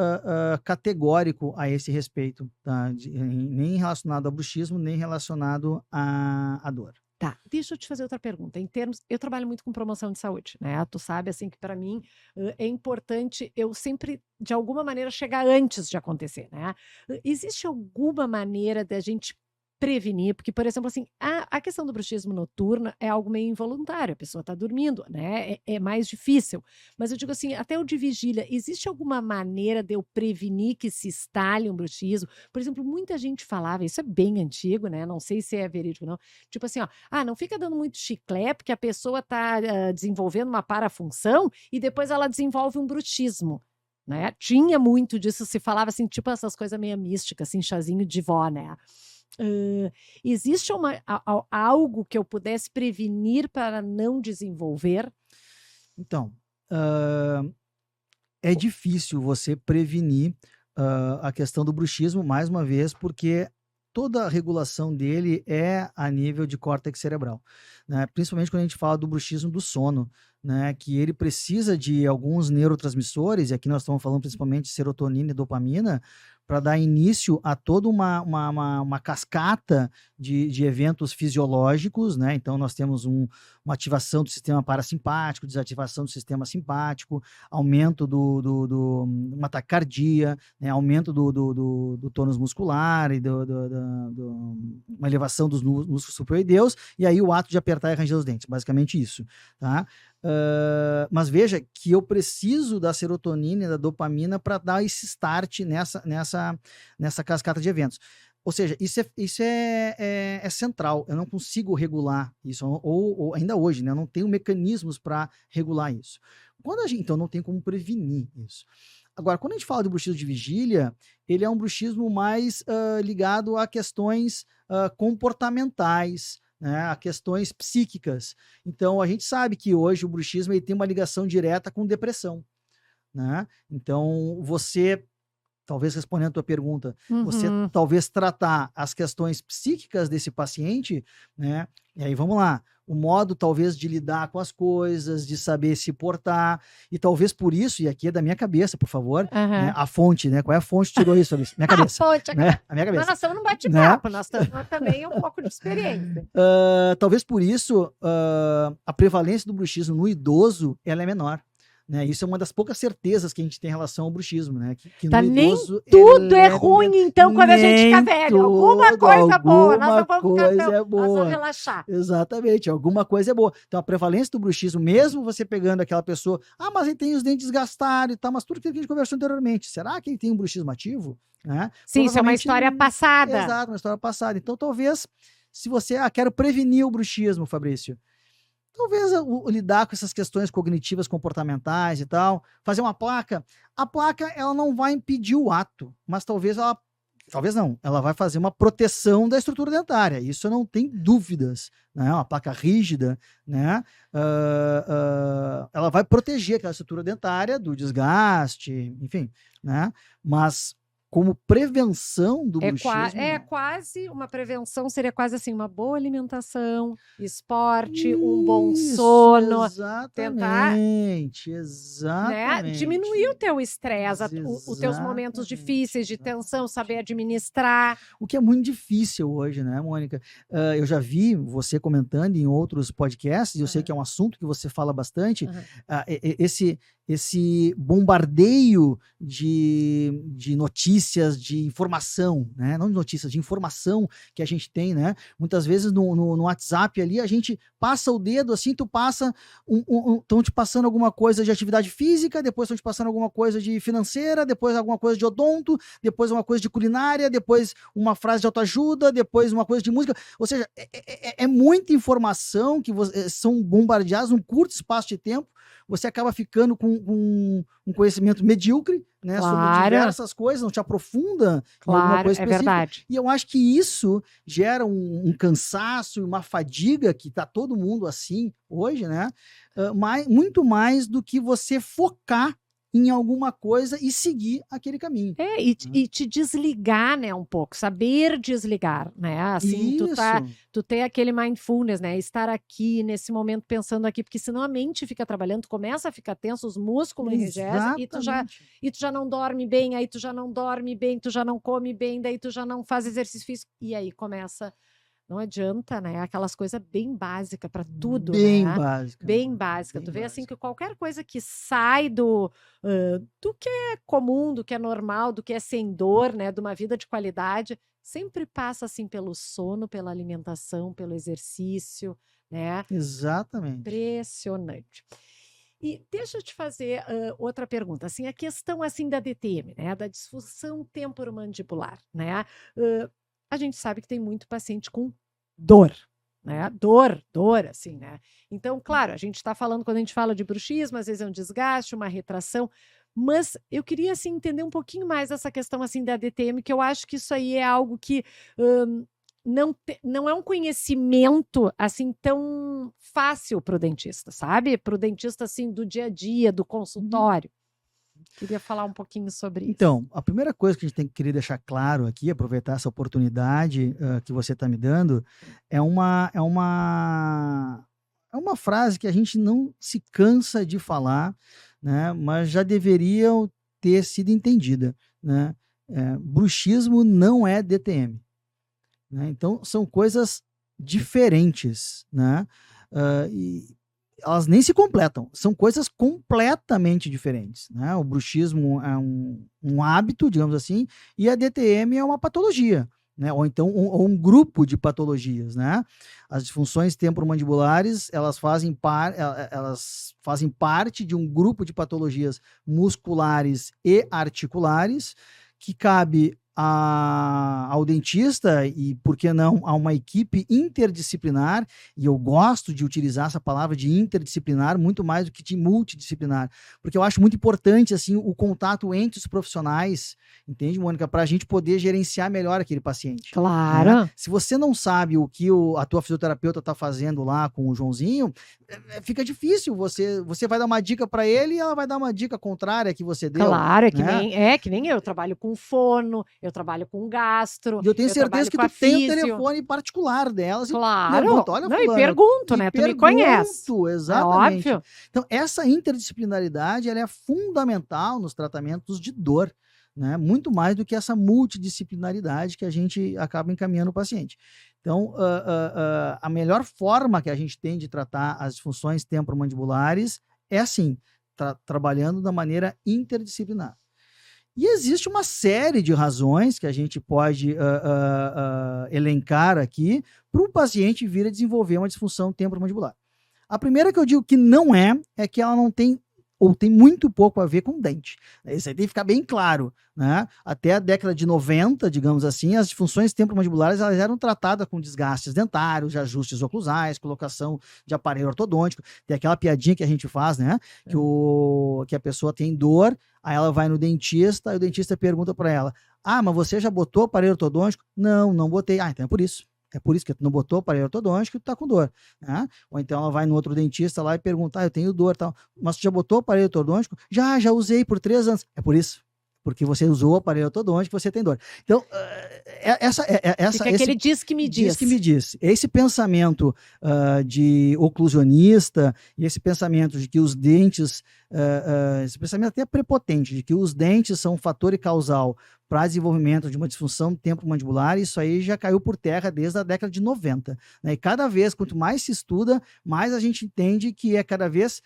S3: categórico a esse respeito, tá? Nem relacionado ao bruxismo, nem relacionado à dor.
S2: Tá, deixa eu te fazer outra pergunta. Eu trabalho muito com promoção de saúde, né? Tu sabe, assim, que para mim é importante eu sempre, de alguma maneira, chegar antes de acontecer, né? Existe alguma maneira da gente prevenir? Porque, por exemplo, assim, a questão do bruxismo noturno é algo meio involuntário, a pessoa está dormindo, né? É mais difícil. Mas eu digo assim, até o de vigília, existe alguma maneira de eu prevenir que se instale um bruxismo? Por exemplo, muita gente falava, isso é bem antigo, né? Não sei se é verídico, não. Tipo assim, não fica dando muito chiclete, porque a pessoa está desenvolvendo uma parafunção e depois ela desenvolve um bruxismo. Né? Tinha muito disso, se falava assim, tipo essas coisas meio místicas, assim, chazinho de vó, né? Existe algo que eu pudesse prevenir para não desenvolver?
S3: Então, é difícil você prevenir a questão do bruxismo, mais uma vez, porque toda a regulação dele é a nível de córtex cerebral, né? Principalmente quando a gente fala do bruxismo do sono, né? Que ele precisa de alguns neurotransmissores, e aqui nós estamos falando principalmente de serotonina e dopamina, para dar início a toda uma cascata de eventos fisiológicos, né? Então, nós temos uma ativação do sistema parasimpático, desativação do sistema simpático, aumento uma taquicardia, né? Aumento do tônus muscular e uma elevação dos músculos supraoideus, e aí o ato de apertar e ranger os dentes, basicamente isso, tá? Mas veja que eu preciso da serotonina e da dopamina para dar esse start nessa cascata de eventos. Ou seja, isso é central. Eu não consigo regular isso, ou ainda hoje, né? Eu não tenho mecanismos para regular isso. Então, não tem como prevenir isso. Agora, quando a gente fala de bruxismo de vigília, ele é um bruxismo mais ligado a questões comportamentais, né, a questões psíquicas. Então, a gente sabe que hoje o bruxismo ele tem uma ligação direta com depressão, né? Então, você, talvez respondendo a tua pergunta, você talvez tratar as questões psíquicas desse paciente, né? E aí, vamos lá, o modo talvez de lidar com as coisas, de saber se portar, e talvez por isso, e aqui é da minha cabeça, por favor, né, a fonte, né? Qual é a fonte que tirou isso, Alice? Minha cabeça.
S2: A fonte,
S3: né? A minha cabeça.
S2: Mas nós estamos num bate-papo, nós estamos também um pouco de experiência.
S3: Talvez por isso, a prevalência do bruxismo no idoso, ela é menor. Né? Isso é uma das poucas certezas que a gente tem em relação ao bruxismo, né? Que
S2: tá,
S3: no idoso,
S2: nem tudo é ruim, então, quando a gente fica velho. Alguma coisa boa, nós vamos relaxar.
S3: Exatamente, alguma coisa é boa. Então, a prevalência do bruxismo, mesmo você pegando aquela pessoa, mas ele tem os dentes desgastados e tal, mas tudo que a gente conversou anteriormente, será que ele tem um bruxismo ativo? Né?
S2: Sim, isso é uma história passada.
S3: Exato, uma história passada. Então, talvez, se você, quero prevenir o bruxismo, Fabrício, talvez lidar com essas questões cognitivas, comportamentais e tal, fazer uma placa. A placa, ela não vai impedir o ato, mas talvez ela vai fazer uma proteção da estrutura dentária. Isso não tem dúvidas, né? Uma placa rígida, né? Ela vai proteger aquela estrutura dentária do desgaste, enfim, né? Mas como prevenção do bruxismo...
S2: quase uma prevenção, seria quase assim, uma boa alimentação, esporte, um bom sono.
S3: Exatamente,
S2: né? Diminuir o teu estresse, os teus momentos difíceis de tensão, saber administrar.
S3: O que é muito difícil hoje, né, Mônica? Eu já vi você comentando em outros podcasts, e eu sei que é um assunto que você fala bastante, esse bombardeio de notícias, de informação, né? Não de notícias, de informação que a gente tem, né? Muitas vezes no WhatsApp ali, a gente passa o dedo assim, tu passa, estão te passando alguma coisa de atividade física, depois estão te passando alguma coisa de financeira, depois alguma coisa de odonto, depois uma coisa de culinária, depois uma frase de autoajuda, depois uma coisa de música. Ou seja, é muita informação que são bombardeadas num curto espaço de tempo. Você acaba ficando com um conhecimento medíocre, né, sobre diversas coisas, não te aprofunda em alguma coisa específica.
S2: É verdade.
S3: E eu acho que isso gera um cansaço e uma fadiga, que está todo mundo assim hoje, né? Muito mais do que você focar em alguma coisa e seguir aquele caminho.
S2: E te desligar, né, um pouco, saber desligar, né, assim, tu ter aquele mindfulness, né, estar aqui, nesse momento, pensando aqui, porque senão a mente fica trabalhando, tu começa a ficar tenso, os músculos enrijecem, e tu já não dorme bem, aí tu já não dorme bem, tu já não come bem, daí tu já não faz exercício físico, e aí começa... Não adianta, né? Aquelas coisas bem básicas para tudo,
S3: bem
S2: né?
S3: Básica,
S2: bem básica. Tu vê assim que qualquer coisa que sai do que é comum, do que é normal, do que é sem dor, né? De uma vida de qualidade, sempre passa assim pelo sono, pela alimentação, pelo exercício, né?
S3: Exatamente.
S2: Impressionante. E deixa eu te fazer outra pergunta, assim, a questão assim da DTM, né? Da disfunção temporomandibular, né? A gente sabe que tem muito paciente com dor, né? Dor, assim, né? Então, claro, a gente está falando, quando a gente fala de bruxismo, às vezes é um desgaste, uma retração, mas eu queria, assim, entender um pouquinho mais essa questão, assim, da DTM, que eu acho que isso aí é algo que não é um conhecimento, assim, tão fácil para o dentista, sabe? Para o dentista, assim, do dia a dia, do consultório. Queria falar um pouquinho sobre isso.
S3: Então, a primeira coisa que a gente querer deixar claro aqui, aproveitar essa oportunidade que você está me dando, é uma frase que a gente não se cansa de falar, né, mas já deveriam ter sido entendida, né? Bruxismo não é DTM, né? Então, são coisas diferentes, né? E elas nem se completam, são coisas completamente diferentes, né? O bruxismo é um hábito, digamos assim, e a DTM é uma patologia, né? Ou então um grupo de patologias, né? As disfunções temporomandibulares, elas fazem parte de um grupo de patologias musculares e articulares que cabe ao dentista e, por que não, a uma equipe interdisciplinar, e eu gosto de utilizar essa palavra de interdisciplinar muito mais do que de multidisciplinar, porque eu acho muito importante assim, o contato entre os profissionais, entende, Mônica, para a gente poder gerenciar melhor aquele paciente.
S2: Claro.
S3: Né? Se você não sabe o que a tua fisioterapeuta está fazendo lá com o Joãozinho, fica difícil, você vai dar uma dica para ele e ela vai dar uma dica contrária que você deu.
S2: Claro,
S3: né?
S2: que nem eu trabalho com fono, eu trabalho com gastro.
S3: E eu tenho certeza que tu tem o
S2: físio.
S3: telefone particular delas.
S2: Claro.
S3: Levanta, olha,
S2: não,
S3: fulana,
S2: e pergunto, né? Tu me conhece.
S3: Exatamente.
S2: É óbvio.
S3: Então, essa interdisciplinaridade ela é fundamental nos tratamentos de dor, né? Muito mais do que essa multidisciplinaridade que a gente acaba encaminhando o paciente. Então, a melhor forma que a gente tem de tratar as disfunções temporomandibulares é assim, trabalhando da maneira interdisciplinar. E existe uma série de razões que a gente pode elencar aqui para um paciente vir a desenvolver uma disfunção temporomandibular. A primeira que eu digo que não é que ela não tem ou tem muito pouco a ver com dente. Isso aí tem que ficar bem claro, né? Até a década de 90, digamos assim, as disfunções temporomandibulares elas eram tratadas com desgastes dentários, ajustes oclusais, colocação de aparelho ortodôntico. Tem aquela piadinha que a gente faz, né? Que a pessoa tem dor, aí ela vai no dentista, e o dentista pergunta para ela: ah, mas você já botou aparelho ortodôntico? Não botei. Ah, então é por isso. É por isso que tu não botou aparelho ortodôntico e tu tá com dor. Né? Ou então ela vai no outro dentista lá e pergunta: ah, eu tenho dor e tal. Mas tu já botou aparelho ortodôntico? Já usei por 3 anos. É por isso. Porque você usou o aparelho ortodôntico, você tem dor. Então,
S2: aquele diz que me diz.
S3: Diz que me diz. Esse pensamento de oclusionista e esse pensamento de que os dentes, esse pensamento até prepotente, de que os dentes são um fator causal para desenvolvimento de uma disfunção temporomandibular, isso aí já caiu por terra desde a década de 90. Né? E cada vez, quanto mais se estuda, mais a gente entende que é cada vez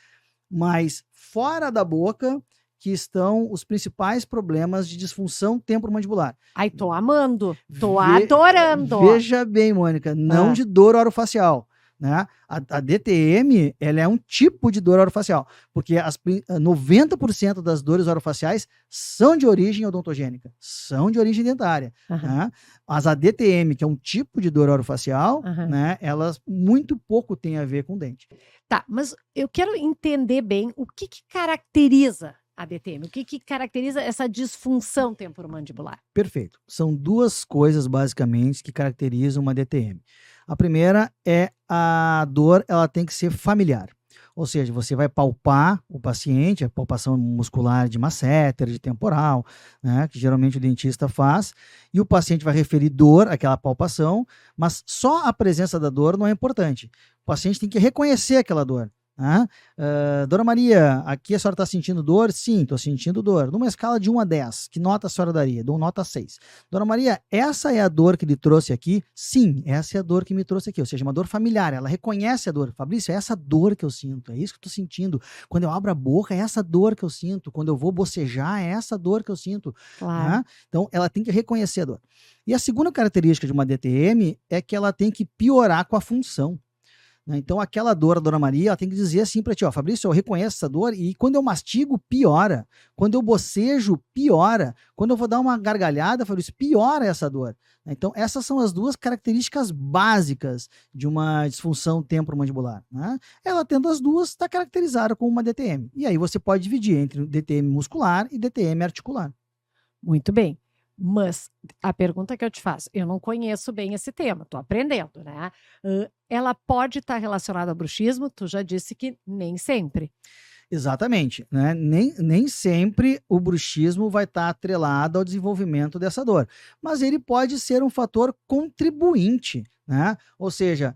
S3: mais fora da boca que estão os principais problemas de disfunção temporomandibular.
S2: Ai, tô amando, tô adorando.
S3: Veja bem, Mônica, não de dor orofacial. Né? A DTM ela é um tipo de dor orofacial, porque 90% das dores orofaciais são de origem odontogênica, são de origem dentária. Né? Mas a DTM, que é um tipo de dor orofacial, né, elas muito pouco têm a ver com dente.
S2: Tá, mas eu quero entender bem o que caracteriza a DTM, o que caracteriza essa disfunção temporomandibular.
S3: Perfeito. São 2 coisas, basicamente, que caracterizam uma DTM. A primeira é a dor, ela tem que ser familiar. Ou seja, você vai palpar o paciente, a palpação muscular de masseter, de temporal, né, que geralmente o dentista faz, e o paciente vai referir dor àquela palpação, mas só a presença da dor não é importante. O paciente tem que reconhecer aquela dor. Dona Maria, aqui a senhora está sentindo dor? Sim, estou sentindo dor. Numa escala de 1 a 10, que nota a senhora daria? Dou nota 6. Dona Maria, essa é a dor que lhe trouxe aqui? Sim, essa é a dor que me trouxe aqui. Ou seja, uma dor familiar. Ela reconhece a dor. Fabrício, é essa dor que eu sinto. É isso que eu estou sentindo. Quando eu abro a boca, é essa dor que eu sinto. Quando eu vou bocejar, é essa dor que eu sinto.
S2: Claro.
S3: Então, ela tem que reconhecer a dor. E a segunda característica de uma DTM é que ela tem que piorar com a função. Então, aquela dor, a Dona Maria, ela tem que dizer assim para ti: ó, Fabrício, eu reconheço essa dor e quando eu mastigo, piora. Quando eu bocejo, piora. Quando eu vou dar uma gargalhada, Fabrício, piora essa dor. Então, essas são as 2 características básicas de uma disfunção temporomandibular. Né? Ela tendo as 2, está caracterizada como uma DTM. E aí você pode dividir entre DTM muscular e DTM articular.
S2: Muito bem. Mas a pergunta que eu te faço, eu não conheço bem esse tema, estou aprendendo, né? Ela pode estar relacionada ao bruxismo? Tu já disse que nem sempre.
S3: Exatamente, né? Nem sempre o bruxismo vai estar atrelado ao desenvolvimento dessa dor, mas ele pode ser um fator contribuinte, né? Ou seja,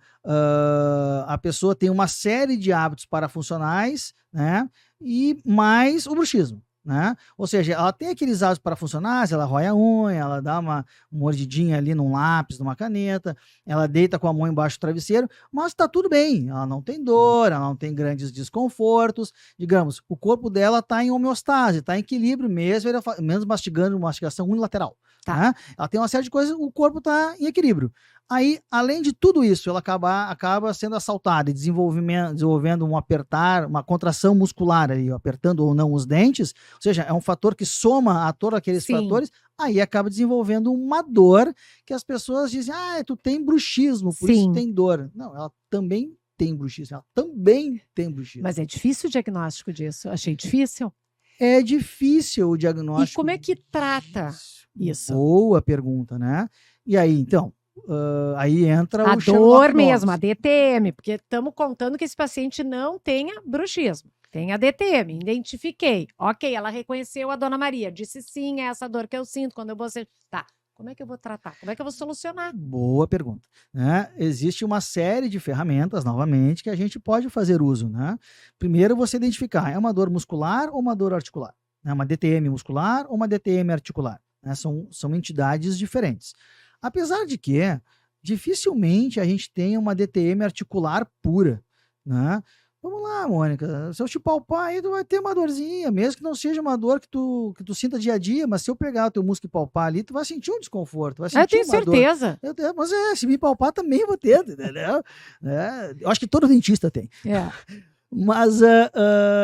S3: a pessoa tem uma série de hábitos parafuncionais, né? E mais o bruxismo. né? Ou seja, ela tem aqueles hábitos parafuncionais, ela rói a unha, ela dá uma mordidinha ali num lápis, numa caneta, ela deita com a mão embaixo do travesseiro, mas tá tudo bem, ela não tem dor, ela não tem grandes desconfortos, digamos, o corpo dela tá em homeostase, tá em equilíbrio mesmo, menos mastigando, mastigação unilateral,
S2: Tá.
S3: né? Ela tem uma série de coisas, o corpo tá em equilíbrio. Aí, além de tudo isso, ela acaba sendo assaltada e desenvolvendo um apertar, uma contração muscular ali, apertando ou não os dentes, ou seja, é um fator que soma a todos aqueles
S2: Sim.
S3: fatores, aí acaba desenvolvendo uma dor que as pessoas dizem, tu tem bruxismo, por isso
S2: Sim.
S3: tem dor. Não, ela também tem bruxismo, ela também tem bruxismo.
S2: Mas é difícil o diagnóstico disso. Eu achei difícil.
S3: É difícil o diagnóstico.
S2: E como é que trata isso?
S3: Boa pergunta, né? E aí, então, aí entra
S2: A
S3: o Sherlock
S2: dor
S3: Holmes.
S2: mesmo, a DTM, porque estamos contando que esse paciente não tenha bruxismo. Tem a DTM, identifiquei. Ok, ela reconheceu a Dona Maria, disse sim, é essa dor que eu sinto quando eu bocejo. Tá, como é que eu vou tratar? Como é que eu vou solucionar?
S3: Boa pergunta, né? Existe uma série de ferramentas, novamente, que a gente pode fazer uso, né? Primeiro, você identificar, é uma dor muscular ou uma dor articular? É uma DTM muscular ou uma DTM articular? Né? São entidades diferentes. Apesar de que, dificilmente a gente tem uma DTM articular pura, né? Vamos lá, Mônica, se eu te palpar aí, tu vai ter uma dorzinha, mesmo que não seja uma dor que tu sinta dia a dia, mas se eu pegar o teu músculo e palpar ali, tu vai sentir um desconforto, vai sentir
S2: Eu tenho
S3: uma dor.
S2: certeza.
S3: Mas se me palpar também vou ter, entendeu? Eu acho que todo dentista tem.
S2: É.
S3: Mas,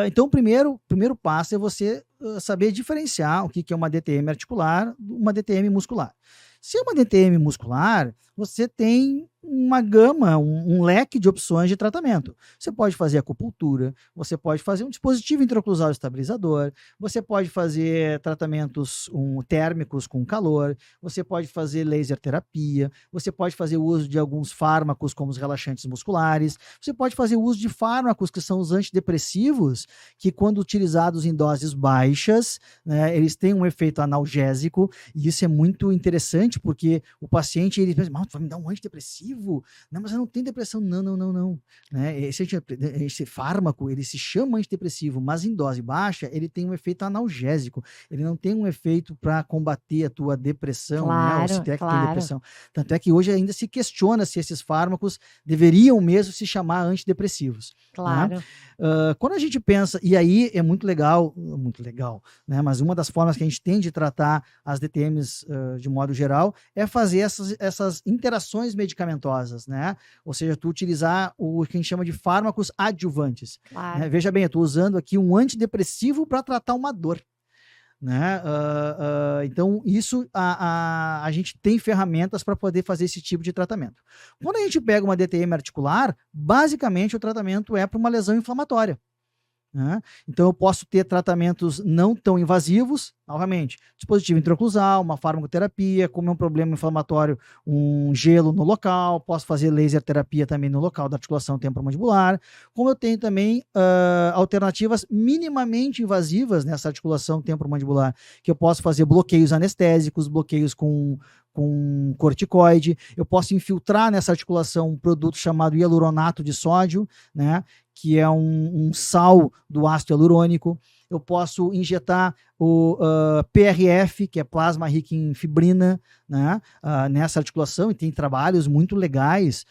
S3: então, o primeiro passo é você saber diferenciar o que é uma DTM articular de uma DTM muscular. Se é uma DTM muscular, você tem uma gama, um leque de opções de tratamento. Você pode fazer acupuntura, você pode fazer um dispositivo intraoclusal estabilizador, você pode fazer tratamentos térmicos com calor, você pode fazer laser terapia, você pode fazer uso de alguns fármacos como os relaxantes musculares, você pode fazer uso de fármacos que são os antidepressivos, que quando utilizados em doses baixas, né, eles têm um efeito analgésico, e isso é muito interessante, porque o paciente, ele pensa, tu vai me dar um antidepressivo? Não, mas eu não tenho depressão. Não. Né? Esse fármaco, ele se chama antidepressivo, mas em dose baixa, ele tem um efeito analgésico. Ele não tem um efeito para combater a tua depressão, né? Ou se tem depressão. Tanto é que hoje ainda se questiona se esses fármacos deveriam mesmo se chamar antidepressivos.
S2: Claro.
S3: Né? Quando a gente pensa, e aí é muito legal, né? Mas uma das formas que a gente tem de tratar as DTMs de modo geral é fazer essas interações medicamentosas, né? Ou seja, tu utilizar o que a gente chama de fármacos adjuvantes.
S2: Claro.
S3: Né? Veja bem, eu estou usando aqui um antidepressivo para tratar uma dor. Né? Então, isso a gente tem ferramentas para poder fazer esse tipo de tratamento. Quando a gente pega uma DTM articular, basicamente o tratamento é para uma lesão inflamatória. Né? Então, eu posso ter tratamentos não tão invasivos, novamente, dispositivo intraoclusal, uma farmacoterapia, como é um problema inflamatório, um gelo no local, posso fazer laser terapia também no local da articulação temporomandibular, como eu tenho também alternativas minimamente invasivas nessa articulação temporomandibular, que eu posso fazer bloqueios anestésicos, bloqueios com corticoide, eu posso infiltrar nessa articulação um produto chamado hialuronato de sódio, né, que é um sal do ácido hialurônico. Eu posso injetar o PRF, que é plasma rico em fibrina, né, nessa articulação, e tem trabalhos muito legais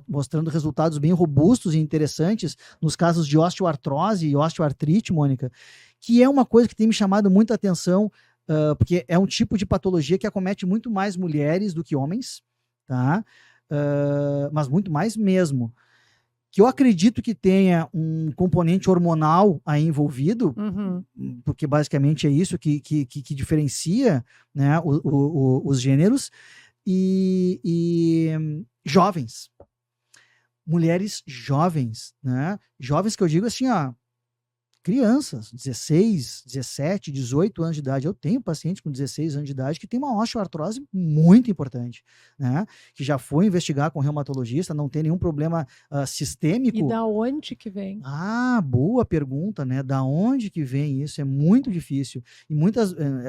S3: mostrando resultados bem robustos e interessantes nos casos de osteoartrose e osteoartrite, Mônica, que é uma coisa que tem me chamado muita atenção, porque é um tipo de patologia que acomete muito mais mulheres do que homens, tá? Mas muito mais mesmo. Que eu acredito que tenha um componente hormonal aí envolvido, porque basicamente é isso que diferencia, né, os gêneros, e jovens. Mulheres jovens, né? Jovens que eu digo assim, crianças, 16, 17, 18 anos de idade. Eu tenho paciente com 16 anos de idade que tem uma osteoartrose muito importante, né? Que já foi investigar com o reumatologista, não tem nenhum problema sistêmico.
S2: E da onde que vem?
S3: Boa pergunta, né? Da onde que vem isso? É muito difícil. E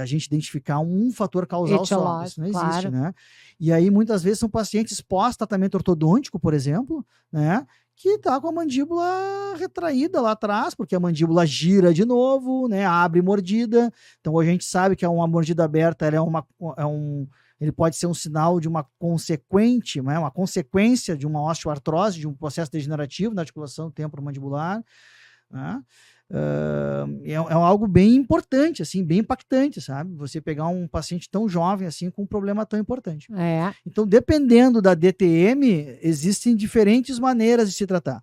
S3: a gente identificar um fator causal só, isso não existe, né? E aí, muitas vezes, são pacientes pós-tratamento ortodôntico, por exemplo, né? que tá com a mandíbula retraída lá atrás, porque a mandíbula gira de novo, né? Abre mordida. Então a gente sabe que uma mordida aberta ela ele pode ser um sinal de uma uma consequência de uma osteoartrose, de um processo degenerativo na articulação temporomandibular, né? É algo bem importante, assim, bem impactante, sabe? Você pegar um paciente tão jovem assim com um problema tão importante.
S2: É.
S3: Então, dependendo da DTM, existem diferentes maneiras de se tratar.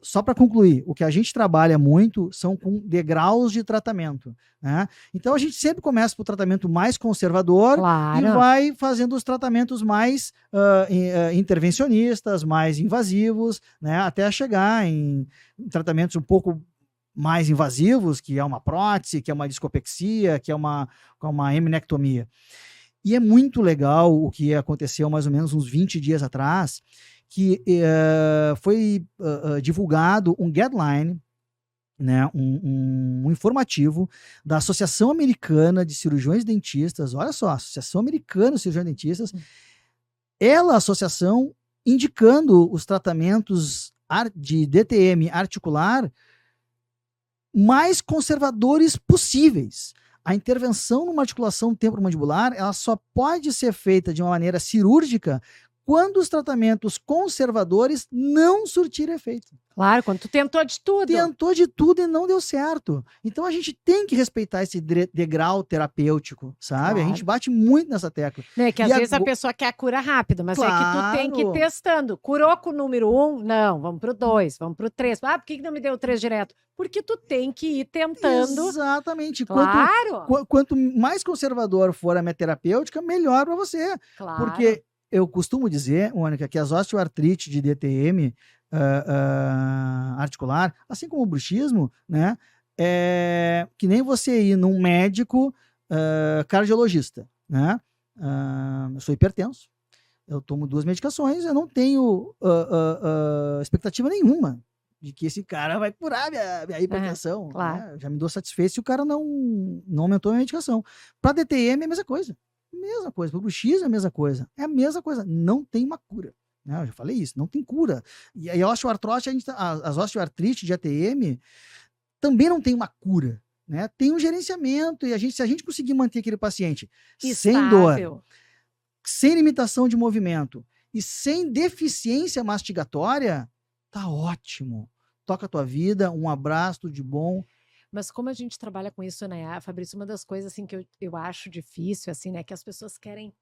S3: Só para concluir, o que a gente trabalha muito são com degraus de tratamento, né? Então a gente sempre começa por tratamento mais conservador e vai fazendo os tratamentos mais intervencionistas, mais invasivos, né? Até chegar em tratamentos um pouco mais invasivos, que é uma prótese, que é uma discopexia, que é uma eminectomia. E é muito legal o que aconteceu mais ou menos uns 20 dias atrás, que foi divulgado um guideline, né, um informativo da Associação Americana de Cirurgiões Dentistas. Olha só, Associação Americana de Cirurgiões Dentistas, ela, a associação, indicando os tratamentos de DTM articular mais conservadores possíveis. A intervenção numa articulação temporomandibular, ela só pode ser feita de uma maneira cirúrgica quando os tratamentos conservadores não surtirem efeito.
S2: Claro, quando tu tentou de tudo.
S3: Tentou de tudo e não deu certo. Então a gente tem que respeitar esse degrau terapêutico, sabe?
S2: Claro.
S3: A gente bate muito nessa tecla.
S2: Né, que às vezes a pessoa quer a cura rápida, mas é que tu tem que ir testando. Curou com o número 1? Não, vamos pro 2, vamos pro 3. Ah, por que não me deu o 3 direto? Porque tu tem que ir tentando.
S3: Exatamente.
S2: Claro.
S3: Quanto mais conservador for a minha terapêutica, melhor para você.
S2: Claro.
S3: Porque eu costumo dizer, Mônica, que as osteoartrite de DTM articular, assim como o bruxismo, né, é que nem você ir num médico cardiologista, né? Eu sou hipertenso, eu tomo 2 medicações, eu não tenho expectativa nenhuma de que esse cara vai curar minha hipertensão.
S2: Claro.
S3: Né? Já me dou satisfeito se o cara não aumentou a minha medicação. Para DTM é a mesma coisa. Mesma coisa, para o bruxismo é a mesma coisa. É a mesma coisa, não tem uma cura. Né? Eu já falei isso, não tem cura. E a osteoartrose, as osteoartrite de ATM também não tem uma cura. Né? Tem um gerenciamento, e se a gente conseguir manter aquele paciente sem dor, sem limitação de movimento e sem deficiência mastigatória, tá ótimo. Toca a tua vida, um abraço, tudo de bom.
S2: Mas como a gente trabalha com isso, né, Fabrício, uma das coisas assim que eu acho difícil, assim, né, que as pessoas querem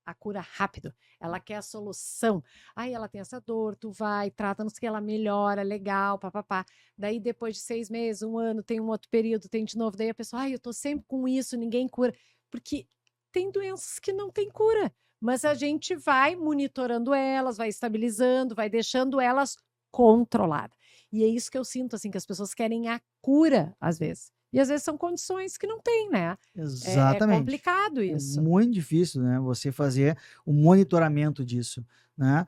S2: a cura rápido, ela quer a solução. Aí ela tem essa dor, tu vai, trata, não sei o que, ela melhora, legal, papapá. Daí depois de 6 meses, 1 ano, tem um outro período, tem de novo, daí a pessoa, eu tô sempre com isso, ninguém cura. Porque tem doenças que não tem cura, mas a gente vai monitorando elas, vai estabilizando, vai deixando elas controladas. E é isso que eu sinto, assim, que as pessoas querem a cura, às vezes. E às vezes são condições que não tem, né?
S3: Exatamente.
S2: É complicado isso.
S3: É muito difícil, né? Você fazer o monitoramento disso, né?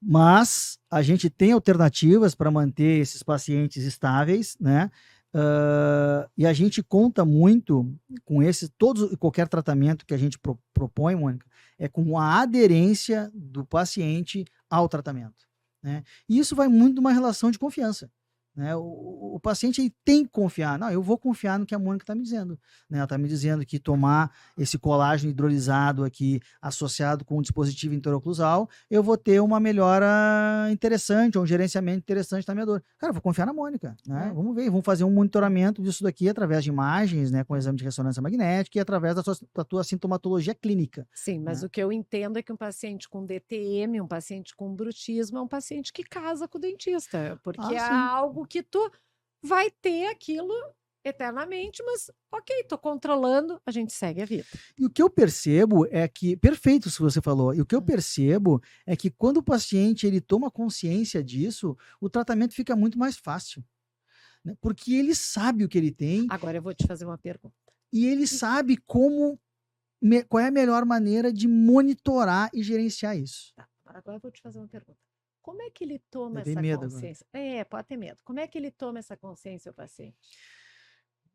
S3: Mas a gente tem alternativas para manter esses pacientes estáveis, né? E a gente conta muito com qualquer tratamento que a gente propõe, Mônica, é com a aderência do paciente ao tratamento. Né? E isso vai muito de uma relação de confiança. Né? O paciente ele tem que confiar. Não, eu vou confiar no que a Mônica está me dizendo. Né? Ela está me dizendo que tomar esse colágeno hidrolisado aqui, associado com um dispositivo interoclusal, eu vou ter uma melhora interessante, ou um gerenciamento interessante da minha dor. Cara, eu vou confiar na Mônica. Né? Vamos ver, vamos fazer um monitoramento disso daqui através de imagens, né, com exame de ressonância magnética e através da tua sintomatologia clínica.
S2: Sim, mas
S3: né?
S2: o que eu entendo é que um paciente com DTM, um paciente com bruxismo, é um paciente que casa com o dentista, porque é algo que tu vai ter aquilo eternamente, mas ok, tô controlando, a gente segue a vida.
S3: E o que eu percebo é que, perfeito isso que você falou, e o que eu percebo é que quando o paciente ele toma consciência disso, o tratamento fica muito mais fácil, né? Porque ele sabe o que ele tem.
S2: Agora eu vou te fazer uma pergunta.
S3: E ele sabe qual é a melhor maneira de monitorar e gerenciar isso.
S2: Tá, agora eu vou te fazer uma pergunta. Como é que ele toma
S3: Eu tenho
S2: essa
S3: medo
S2: consciência? Pode ter medo. Como é que ele toma essa consciência, o paciente?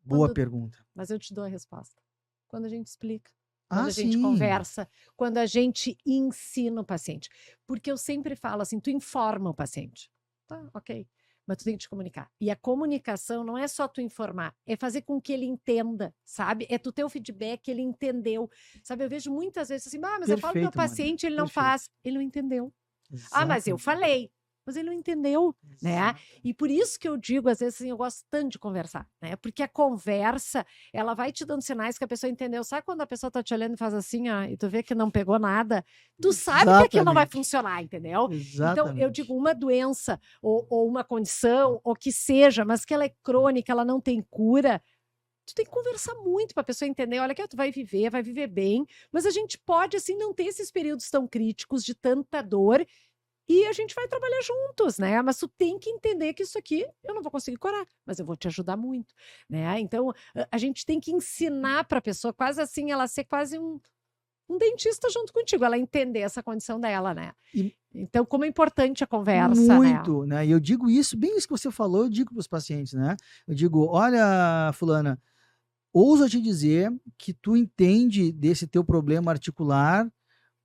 S3: Boa pergunta.
S2: Mas eu te dou a resposta. Quando a gente explica, quando a gente
S3: sim.
S2: conversa, quando a gente ensina o paciente. Porque eu sempre falo assim, tu informa o paciente. Tá, ok. Mas tu tem que te comunicar. E a comunicação não é só tu informar, é fazer com que ele entenda, sabe? É tu ter o feedback, ele entendeu. Sabe, eu vejo muitas vezes assim, mas eu falo pro meu
S3: Perfeito, Mônica,
S2: paciente, ele não
S3: perfeito.
S2: faz. Ele não entendeu. Ah, mas eu
S3: Exatamente.
S2: falei. Mas ele não entendeu, né?
S3: Exato.
S2: E por isso que eu digo, às vezes, assim, eu gosto tanto de conversar, né? Porque a conversa, ela vai te dando sinais que a pessoa entendeu. Sabe quando a pessoa tá te olhando e faz assim, ó, e tu vê que não pegou nada? Tu sabe que aquilo não vai
S3: Exatamente.
S2: funcionar, entendeu? Então, eu
S3: Exatamente.
S2: digo, uma doença ou uma condição, ou que seja, mas que ela é crônica, ela não tem cura, tu tem que conversar muito para a pessoa entender, olha que tu vai viver bem, mas a gente pode, assim, não ter esses períodos tão críticos de tanta dor e a gente vai trabalhar juntos, né? Mas tu tem que entender que isso aqui eu não vou conseguir curar, mas eu vou te ajudar muito, né? Então, a gente tem que ensinar para a pessoa, quase assim, ela ser quase um dentista junto contigo, ela entender essa condição dela, né?
S3: E
S2: Então, como é importante a conversa, né?
S3: muito, né? E eu digo isso, bem isso que você falou, eu digo para os pacientes, né? Eu digo, olha, fulana, ouso te dizer que tu entende desse teu problema articular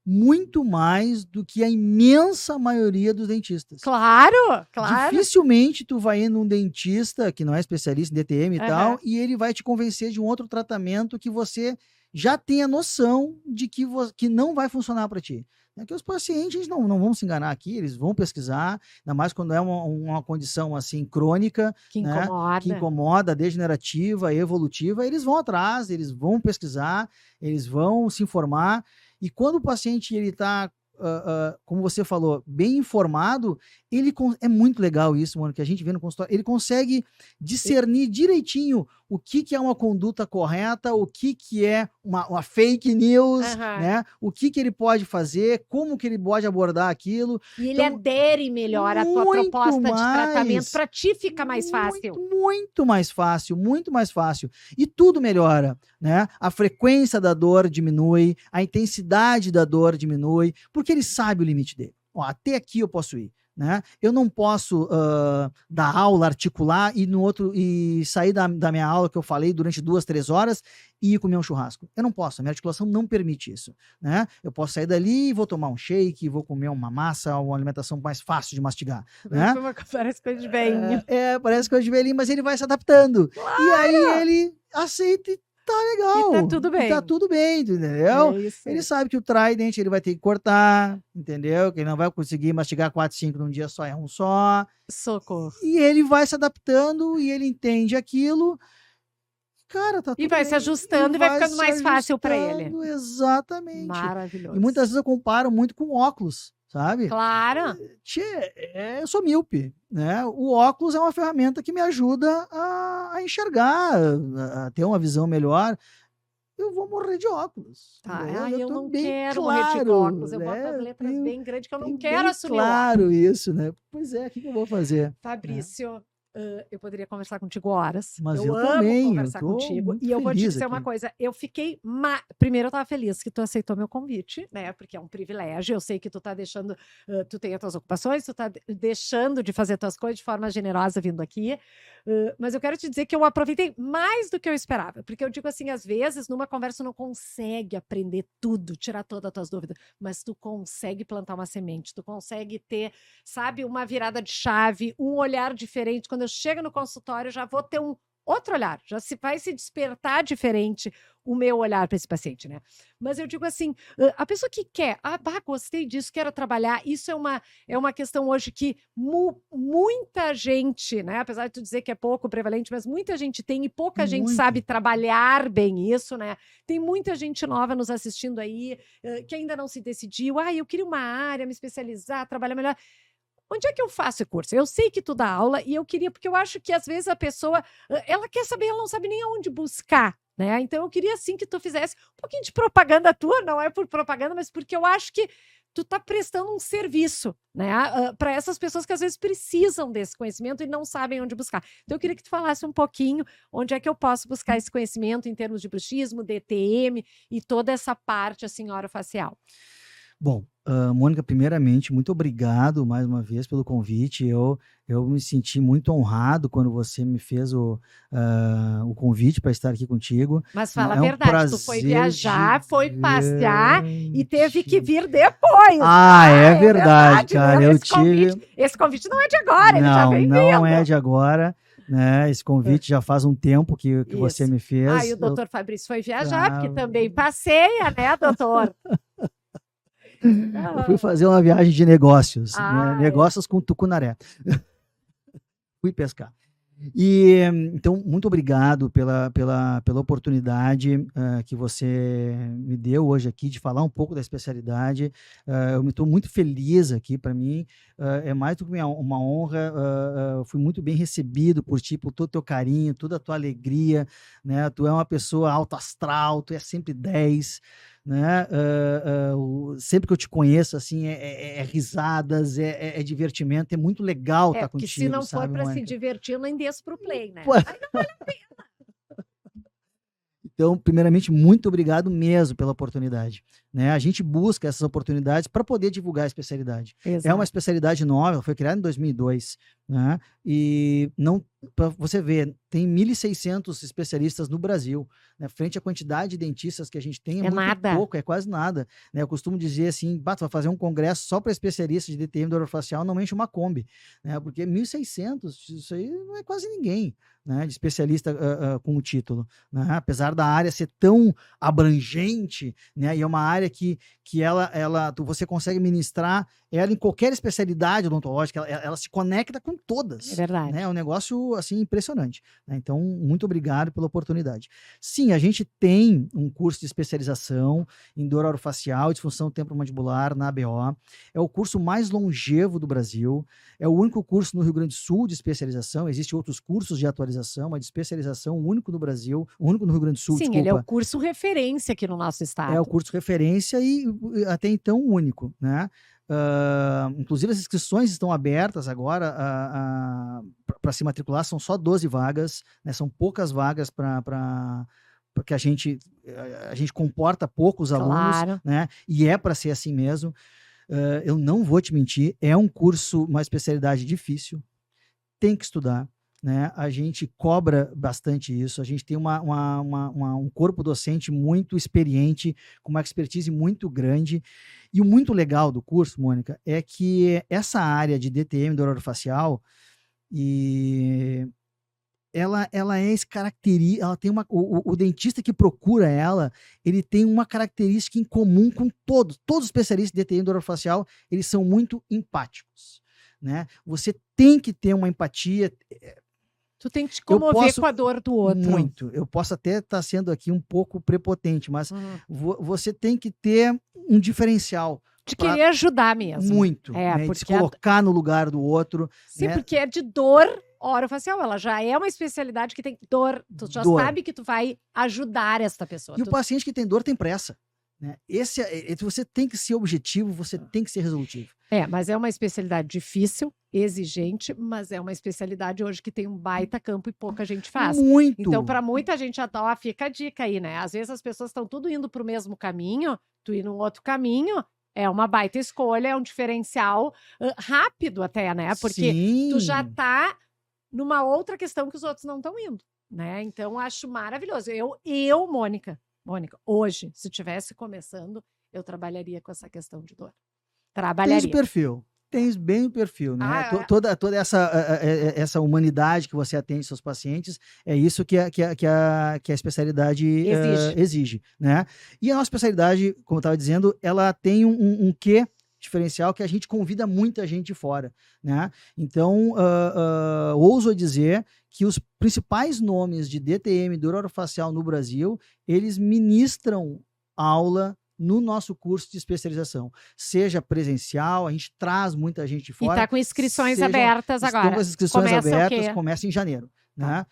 S3: muito mais do que a imensa maioria dos dentistas.
S2: Claro, claro.
S3: Dificilmente tu vai ir num dentista que não é especialista em DTM e
S2: Aham.
S3: tal, e ele vai te convencer de um outro tratamento que você já tenha noção de que não vai funcionar para ti. É que os pacientes não vão se enganar aqui, eles vão pesquisar, ainda mais quando é uma condição assim crônica,
S2: Que
S3: né,
S2: incomoda.
S3: que incomoda, degenerativa, evolutiva, eles vão atrás, eles vão pesquisar, eles vão se informar, e quando o paciente ele está, como você falou, bem informado, é muito legal isso, mano, que a gente vê no consultório, ele consegue discernir direitinho o que é uma conduta correta, o que é uma fake news,
S2: Aham.
S3: né? O que ele pode fazer, como que ele pode abordar aquilo.
S2: E ele
S3: Então,
S2: adere melhor à tua
S3: muito
S2: proposta de tratamento,
S3: mais,
S2: para ti fica mais fácil.
S3: muito mais fácil, muito mais fácil. E tudo melhora, né? A frequência da dor diminui, a intensidade da dor diminui, porque ele sabe o limite dele. Ó, até aqui eu posso ir. Né? Eu não posso dar aula, articular e sair da minha aula que eu falei durante 2, 3 horas e ir comer um churrasco. Eu não posso, a minha articulação não permite isso. Né? Eu posso sair dali e vou tomar um shake, vou comer uma massa, uma alimentação mais fácil de mastigar. Né?
S2: Parece coisa de velhinho.
S3: Parece coisa de velhinho, mas ele vai se adaptando. Claro! E aí ele aceita e tá legal.
S2: E tá tudo bem.
S3: E tá tudo bem, entendeu?
S2: É isso.
S3: Ele sabe que o Trident ele vai ter que cortar, entendeu? Que ele não vai conseguir mastigar 4, 5 num dia só, é um só.
S2: Socorro.
S3: E ele vai se adaptando e ele entende aquilo. Cara, tá tudo
S2: E vai
S3: bem.
S2: se ajustando e vai ficando mais fácil para ele.
S3: Exatamente.
S2: Maravilhoso.
S3: E muitas vezes eu comparo muito com óculos, sabe?
S2: Claro.
S3: Eu sou míope, né? O óculos é uma ferramenta que me ajuda a enxergar, a ter uma visão melhor. Eu vou morrer de óculos.
S2: Tá. Eu
S3: tô
S2: não
S3: bem
S2: quero
S3: claro,
S2: morrer de óculos. Eu
S3: né?
S2: boto as letras
S3: Tenho-
S2: bem grandes que eu não
S3: tenho
S2: quero
S3: bem
S2: assumir o óculos.
S3: claro isso, né? Pois é, o que eu vou fazer?
S2: Fabrício, eu poderia conversar contigo horas.
S3: Mas
S2: eu
S3: eu
S2: amo
S3: também,
S2: conversar
S3: eu tô
S2: contigo.
S3: muito
S2: E eu vou te
S3: feliz
S2: dizer uma
S3: aqui.
S2: coisa. Eu fiquei... Primeiro, eu estava feliz que tu aceitou meu convite, né? Porque é um privilégio. Eu sei que tu tá deixando... tu tem as tuas ocupações, tu tá deixando de fazer tuas coisas de forma generosa vindo aqui. Mas eu quero te dizer que eu aproveitei mais do que eu esperava. Porque eu digo assim, às vezes, numa conversa, tu não consegue aprender tudo, tirar todas as tuas dúvidas. Mas tu consegue plantar uma semente. Tu consegue ter, sabe, uma virada de chave, um olhar diferente. Quando eu chego no consultório, eu já vou ter um outro olhar, vai se despertar diferente o meu olhar para esse paciente, né? Mas eu digo assim, a pessoa que quer, gostei disso, quero trabalhar, isso é uma questão hoje que muita gente, né? Apesar de tu dizer que é pouco prevalente, mas muita gente tem e pouca gente
S3: Muito.
S2: sabe trabalhar bem isso, né? Tem muita gente nova nos assistindo aí, que ainda não se decidiu, eu queria uma área, me especializar, trabalhar melhor. Onde é que eu faço esse curso? Eu sei que tu dá aula e eu queria, porque eu acho que às vezes a pessoa, ela quer saber, ela não sabe nem aonde buscar, né? Então eu queria sim que tu fizesse um pouquinho de propaganda tua, não é por propaganda, mas porque eu acho que tu tá prestando um serviço, né? Para essas pessoas que às vezes precisam desse conhecimento e não sabem onde buscar. Então eu queria que tu falasse um pouquinho onde é que eu posso buscar esse conhecimento em termos de bruxismo, DTM e toda essa parte assim orofacial.
S3: Bom, Mônica, primeiramente, muito obrigado mais uma vez pelo convite. Eu me senti muito honrado quando você me fez o convite para estar aqui contigo.
S2: Mas fala a
S3: É um
S2: verdade, tu foi
S3: prazer
S2: viajar, foi passear e teve que
S3: gigante.
S2: vir depois.
S3: Ah, é verdade, cara.
S2: meu,
S3: Eu tive.
S2: Esse convite não é de agora, ele já vem
S3: Não
S2: vindo.
S3: é de agora, né? Esse convite já faz um tempo que você
S2: Isso.
S3: me fez.
S2: Ah, e o doutor Fabrício foi viajar, porque
S3: Ah,
S2: também passeia, né, doutor?
S3: Eu fui fazer uma viagem de negócios,
S2: Ah,
S3: né? Negócios com tucunaré. Fui pescar. E então, muito obrigado pela oportunidade que você me deu hoje aqui de falar um pouco da especialidade. Eu estou muito feliz aqui, para mim. É mais do que uma honra. Fui muito bem recebido por ti, por todo o teu carinho, toda a tua alegria, né? Tu é uma pessoa alto astral, tu é sempre 10. Né? Sempre que eu te conheço, assim, é risadas, é divertimento, é muito legal estar
S2: porque
S3: contigo,
S2: se não for
S3: sabe,
S2: para se
S3: Mônica?
S2: divertir, eu nem desço pro play, né?
S3: Pô. Então, primeiramente, muito obrigado mesmo pela oportunidade, né? A gente busca essas oportunidades para poder divulgar a especialidade.
S2: Exato.
S3: É uma especialidade nova, foi criada em 2002, né? E não, para você ver, tem 1.600 especialistas no Brasil, né? Frente à quantidade de dentistas que a gente tem, é muito
S2: nada.
S3: pouco, é quase nada, né? Eu costumo dizer assim, tu vai fazer um congresso só para especialistas de DTM do orofacial, não enche uma Kombi, né? Porque 1.600, isso aí não é quase ninguém, né? De especialista com o título, né? Apesar da área ser tão abrangente, né? E é uma área que você consegue ministrar ela em qualquer especialidade odontológica, ela se conecta com todas.
S2: É verdade.
S3: Né? É um negócio assim impressionante, né? Então, muito obrigado pela oportunidade. Sim, a gente tem um curso de especialização em dor orofacial e disfunção temporomandibular na ABO. É o curso mais longevo do Brasil. É o único curso no Rio Grande do Sul de especialização. Existem outros cursos de atualização, mas de especialização, o único no Brasil, o único no Rio Grande do Sul,
S2: Sim,
S3: desculpa.
S2: ele é o curso referência aqui no nosso estado.
S3: É o curso referência e até então único, né? Inclusive as inscrições estão abertas agora para se matricular, são só 12 vagas, né? São poucas vagas porque a gente comporta poucos alunos, né? E é para ser assim mesmo. Eu não vou te mentir, é um curso, uma especialidade difícil, tem que estudar, né? A gente cobra bastante isso, a gente tem um corpo docente muito experiente, com uma expertise muito grande, e o muito legal do curso, Mônica, é que essa área de DTM, dor orofacial, ela tem o dentista que procura ela, ele tem uma característica em comum com todos os especialistas de DTM, dor orofacial, eles são muito empáticos, né? Você tem que ter uma empatia.
S2: Tu tem que te comover com a dor do outro.
S3: Muito. Eu posso até estar sendo aqui um pouco prepotente, mas você tem que ter um diferencial.
S2: De querer ajudar mesmo.
S3: Muito. Né? De se colocar no lugar do outro.
S2: Sim,
S3: né?
S2: porque é de dor orofacial. Ela já é uma especialidade que tem dor. Tu já sabe que tu vai ajudar esta pessoa.
S3: E o paciente que tem dor tem pressa. Né? Você tem que ser objetivo, você tem que ser resolutivo.
S2: Mas é uma especialidade difícil, exigente, mas é uma especialidade hoje que tem um baita campo e pouca gente faz.
S3: Muito!
S2: Então, para muita gente, fica a dica aí, né? Às vezes as pessoas estão tudo indo para o mesmo caminho, tu ir num outro caminho, é uma baita escolha, é um diferencial rápido até, né? Porque tu já tá numa outra questão que os outros não estão indo, né? Então, acho maravilhoso. Eu, Mônica, hoje, se estivesse começando, eu trabalharia com essa questão de dor. Trabalharia.
S3: Tens o perfil. Tens bem o perfil, né? Toda essa humanidade que você atende seus pacientes, é isso que a especialidade exige, né? E a nossa especialidade, como eu estava dizendo, ela tem um quê diferencial que a gente convida muita gente de fora, né? Então, ouso dizer que os principais nomes de DTM, dor orofacial no Brasil, eles ministram aula no nosso curso de especialização, seja presencial, a gente traz muita gente de fora.
S2: E está com inscrições abertas agora.
S3: Estão com as inscrições abertas, começa em janeiro. Né?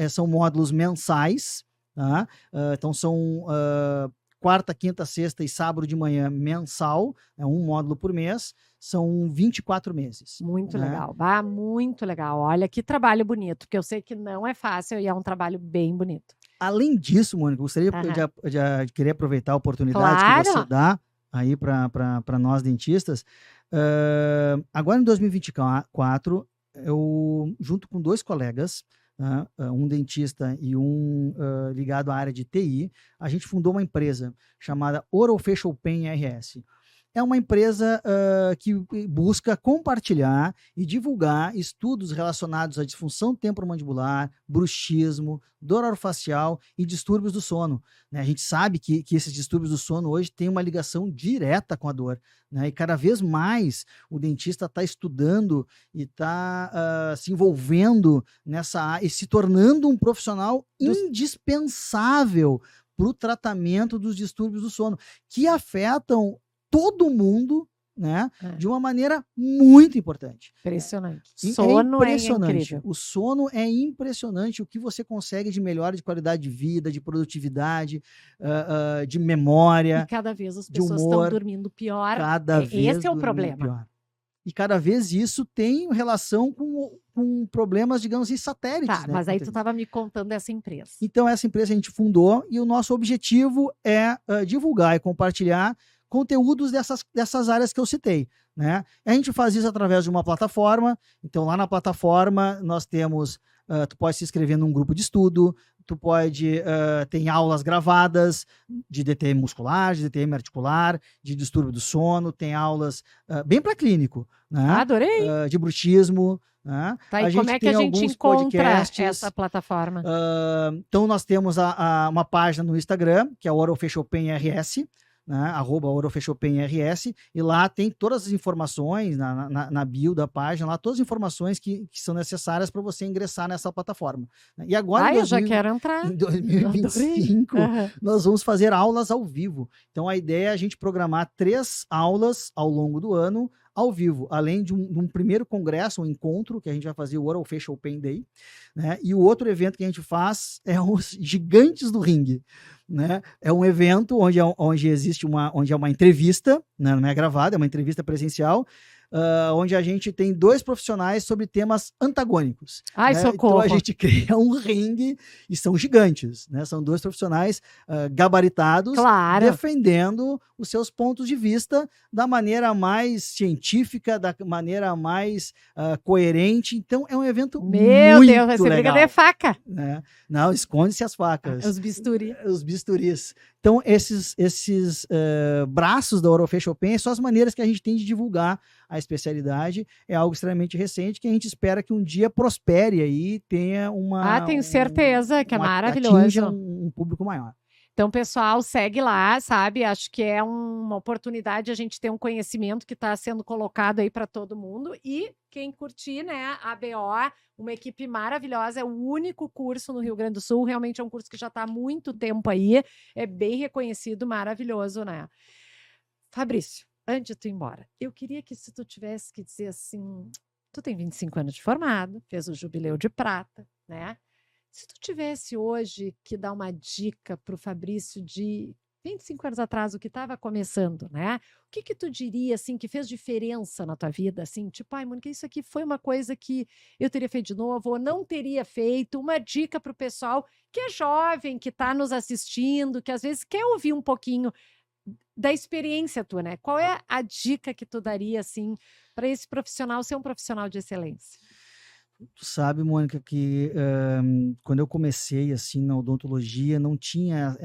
S3: São módulos mensais, tá? Então são quarta, quinta, sexta e sábado de manhã mensal, um módulo por mês, são 24 meses.
S2: Muito legal, muito legal. Olha que trabalho bonito, porque eu sei que não é fácil e é um trabalho bem bonito.
S3: Além disso, Mônica, gostaria de querer aproveitar a oportunidade que você dá aí para nós dentistas. Agora em 2024, eu, junto com 2 colegas, um dentista e um ligado à área de TI, a gente fundou uma empresa chamada Orofacial Pain RS. É uma empresa que busca compartilhar e divulgar estudos relacionados à disfunção temporomandibular, bruxismo, dor orofacial e distúrbios do sono, né? A gente sabe que esses distúrbios do sono hoje têm uma ligação direta com a dor, né? E cada vez mais o dentista está estudando e está se envolvendo nessa área e se tornando um profissional indispensável para o tratamento dos distúrbios do sono, que afetam todo mundo, né, de uma maneira muito importante.
S2: Impressionante. Sono é incrível.
S3: O sono é impressionante, o que você consegue de melhora de qualidade de vida, de produtividade, de memória,
S2: e cada vez as
S3: de
S2: pessoas
S3: humor,
S2: estão dormindo pior.
S3: Cada vez
S2: Esse é o
S3: dormindo
S2: problema.
S3: pior. E cada vez isso tem relação com problemas, digamos assim, satélites.
S2: Tá,
S3: né,
S2: mas aí tu
S3: Catarina?
S2: estava me contando dessa empresa.
S3: Então, essa empresa a gente fundou e o nosso objetivo é divulgar e compartilhar conteúdos dessas áreas que eu citei, né? A gente faz isso através de uma plataforma. Então, lá na plataforma, nós temos, tu pode se inscrever num grupo de estudo, tu pode, tem aulas gravadas de DTM muscular, de DTM articular, de distúrbio do sono, tem aulas bem para clínico, né?
S2: Adorei!
S3: De bruxismo, né?
S2: Tá, e como é que a gente encontra essa plataforma?
S3: Então, nós temos uma página no Instagram, que é o Orofacial Pain RS, né, @orofacialpainrs, e lá tem todas as informações na bio da página, lá todas as informações que são necessárias para você ingressar nessa plataforma. E agora,
S2: eu já quero entrar.
S3: Em 2025, nós vamos fazer aulas ao vivo. Então, a ideia é a gente programar 3 aulas ao longo do ano, ao vivo, além de um primeiro congresso, um encontro, que a gente vai fazer o Orofacial Pain Day, né? E o outro evento que a gente faz é os Gigantes do Ringue, né? É um evento onde existe onde é uma entrevista, né? Não é gravada, é uma entrevista presencial, onde a gente tem 2 profissionais sobre temas antagônicos.
S2: Ai,
S3: né?
S2: socorro!
S3: Então a gente cria um ringue e são gigantes, né? São 2 profissionais gabaritados,
S2: Claro.
S3: defendendo os seus pontos de vista da maneira mais científica, da maneira mais coerente. Então é um evento
S2: Meu
S3: muito
S2: Deus, vai ser briga
S3: legal,
S2: de faca.
S3: né? Não, esconde-se as facas.
S2: Os bisturi.
S3: Os bisturis. Então, esses braços da Orofacial Pain são as maneiras que a gente tem de divulgar a especialidade. É algo extremamente recente que a gente espera que um dia prospere aí e tenha
S2: tenho certeza que é maravilhoso.
S3: Atinja um público maior.
S2: Então, pessoal, segue lá, sabe? Acho que é uma oportunidade a gente ter um conhecimento que está sendo colocado aí para todo mundo. E quem curtir, né, a BO, uma equipe maravilhosa, é o único curso no Rio Grande do Sul, realmente é um curso que já está há muito tempo aí, é bem reconhecido, maravilhoso, né? Fabrício, antes de tu ir embora, eu queria que se tu tivesse que dizer assim, tu tem 25 anos de formado, fez o jubileu de prata, né? Se tu tivesse hoje que dar uma dica para o Fabrício de 25 anos atrás, o que estava começando, né? O que tu diria, assim, que fez diferença na tua vida, assim? Tipo, ai, Mônica, isso aqui foi uma coisa que eu teria feito de novo ou não teria feito. Uma dica para o pessoal que é jovem, que está nos assistindo, que às vezes quer ouvir um pouquinho da experiência tua, né? Qual é a dica que tu daria, assim, para esse profissional ser um profissional de excelência?
S3: Tu sabe, Mônica, que quando eu comecei assim na odontologia, não tinha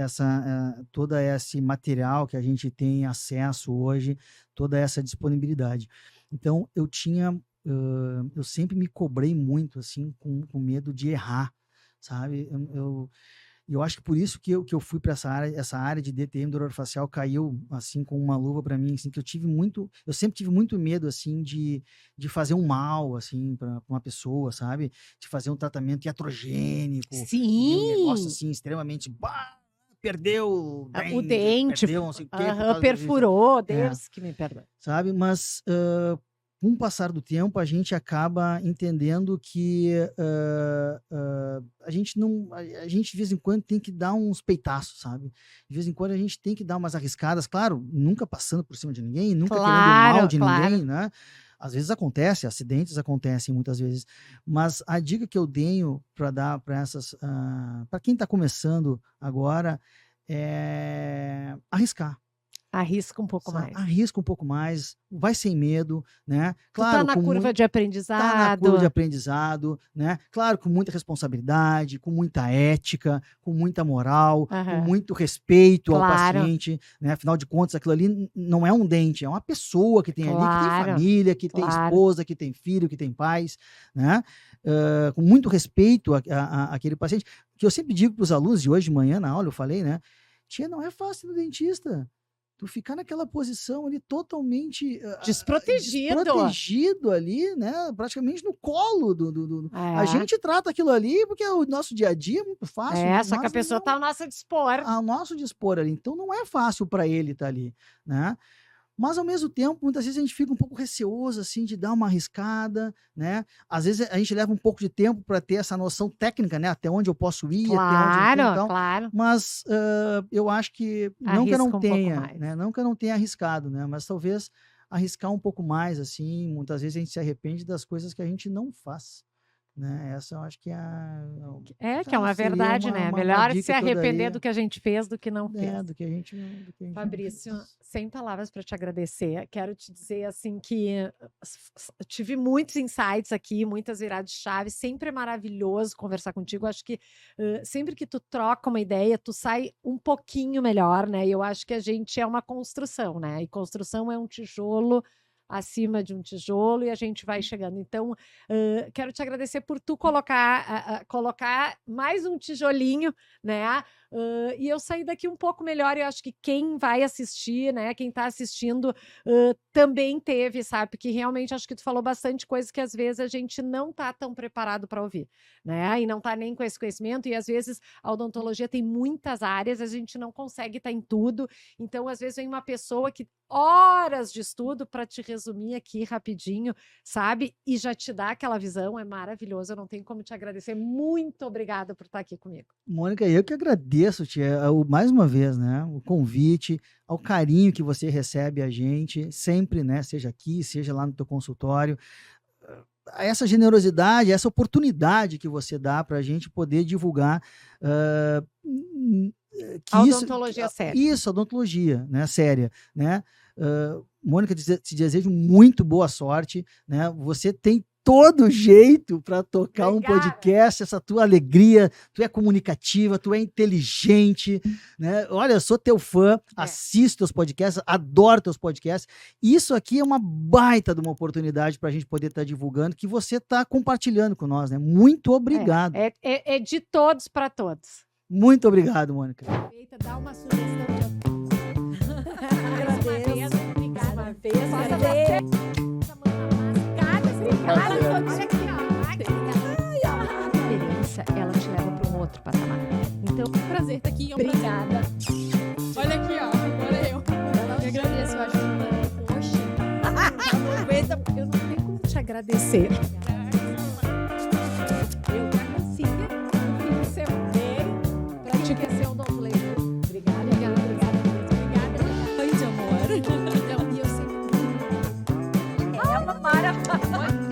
S3: todo esse material que a gente tem acesso hoje, toda essa disponibilidade. Então, eu sempre me cobrei muito, assim, com medo de errar, sabe? Eu acho que por isso que eu fui para essa área de DTM, dor orofacial, caiu assim com uma luva para mim, assim, que eu sempre tive muito medo assim de fazer um mal assim para uma pessoa, sabe? De fazer um tratamento iatrogênico,
S2: Sim.
S3: um negócio assim extremamente perdeu
S2: o dente,
S3: perdeu, não sei o quê, por causa
S2: perfurou, Deus que me perdoe.
S3: sabe? Mas com o passar do tempo, a gente acaba entendendo que a gente de vez em quando tem que dar uns peitaços, sabe? De vez em quando a gente tem que dar umas arriscadas, claro, nunca passando por cima de ninguém, nunca querendo o mal de ninguém, né? Às vezes acontece, acidentes acontecem muitas vezes, mas a dica que eu tenho para dar para quem está começando agora é arriscar.
S2: Arrisca um pouco
S3: sabe?
S2: mais.
S3: Arrisca um pouco mais, vai sem medo, né?
S2: Tu tá
S3: Claro,
S2: na
S3: com
S2: curva
S3: muito-
S2: de
S3: tá na
S2: aprendizado.
S3: curva de aprendizado, né? Claro, com muita responsabilidade, com muita ética, com muita moral, com
S2: Aham.
S3: muito respeito ao
S2: Claro.
S3: paciente, né? Afinal de contas, aquilo ali não é um dente, é uma pessoa que tem ali, que tem
S2: Claro,
S3: família, que tem
S2: claro.
S3: esposa, que tem filho, que tem pais, né? Com muito respeito àquele paciente, que eu sempre digo para os alunos, e hoje de manhã na aula eu falei, né? Tia, não é fácil no dentista. Tu ficar naquela posição ali totalmente desprotegido ali, né? Praticamente no colo A
S2: É.
S3: gente trata aquilo ali porque o nosso dia a dia é muito fácil.
S2: É, só que a
S3: mas
S2: pessoa
S3: não-
S2: tá ao nosso dispor.
S3: ao nosso dispor ali. Então não é fácil para ele estar ali, né? Mas ao mesmo tempo, muitas vezes a gente fica um pouco receoso assim de dar uma arriscada, né? Às vezes a gente leva um pouco de tempo para ter essa noção técnica, né? Até onde eu posso ir, até onde eu
S2: Claro,
S3: tenho, então,
S2: claro.
S3: mas eu acho que não que
S2: Arrisca
S3: eu não
S2: um pouco
S3: tenha,
S2: mais.
S3: né? Não que eu não tenha arriscado, né? Mas talvez arriscar um pouco mais, assim. Muitas vezes a gente se arrepende das coisas que a gente não faz, né? Essa eu acho que
S2: Que é uma
S3: seria
S2: verdade,
S3: uma-
S2: né?
S3: uma
S2: Melhor
S3: dica
S2: se
S3: que eu
S2: arrepender
S3: daria.
S2: do que a gente fez do que não fez.
S3: Do que a gente não
S2: Fabrício,
S3: fez.
S2: sem palavras para te agradecer. Quero te dizer assim que tive muitos insights aqui, muitas viradas de chave. Sempre é maravilhoso conversar contigo. Acho que sempre que tu troca uma ideia, tu sai um pouquinho melhor, né? E eu acho que a gente é uma construção, né? E construção é um tijolo acima de um tijolo e a gente vai chegando. Então, quero te agradecer por tu colocar mais um tijolinho, né? E eu saí daqui um pouco melhor. Eu acho que quem vai assistir, né? Quem está assistindo também teve, sabe? Porque realmente acho que tu falou bastante coisas que às vezes a gente não está tão preparado para ouvir, né? E não está nem com esse conhecimento. E às vezes a odontologia tem muitas áreas, a gente não consegue estar em tudo. Então, às vezes, vem uma pessoa que horas de estudo para te resumir aqui rapidinho, sabe? E já te dá aquela visão, é maravilhoso. Eu não tenho como te agradecer. Muito obrigada por estar aqui comigo.
S3: Mônica, eu que agradeço, tia, mais uma vez, né? O convite, ao carinho que você recebe a gente, sempre, né? Seja aqui, seja lá no teu consultório. Essa generosidade, essa oportunidade que você dá para a gente poder divulgar que
S2: A odontologia séria.
S3: Isso, a odontologia, né? Séria, né? Mônica, te desejo muito boa sorte, né? Você tem todo jeito para tocar
S2: Obrigada.
S3: um podcast, essa tua alegria, tu é comunicativa, tu é inteligente, né? Olha, eu sou teu fã, assisto teus podcasts, adoro teus podcasts. Isso aqui é uma baita de uma oportunidade para a gente poder estar divulgando, que você está compartilhando com nós, né? Muito obrigado.
S2: É de todos para todos.
S3: Muito obrigado, Mônica.
S1: Eita, dá uma sugestão de
S2: Agradeço. Obrigada.
S1: uma vez. Olha aqui, ó.
S2: A experiência, ela te leva para um outro patamar. Então,
S1: É um prazer estar aqui. É um prazer.
S2: obrigada.
S1: Olha aqui, ó. Agora eu. Eu agradeço. Eu acho que poxa.
S2: Eu não tenho como te agradecer.
S1: Eu já consigo ser bem pra te conhecer o Dom Leite. Obrigada. Oi, de amor. E eu sempre.
S2: É uma maravilha.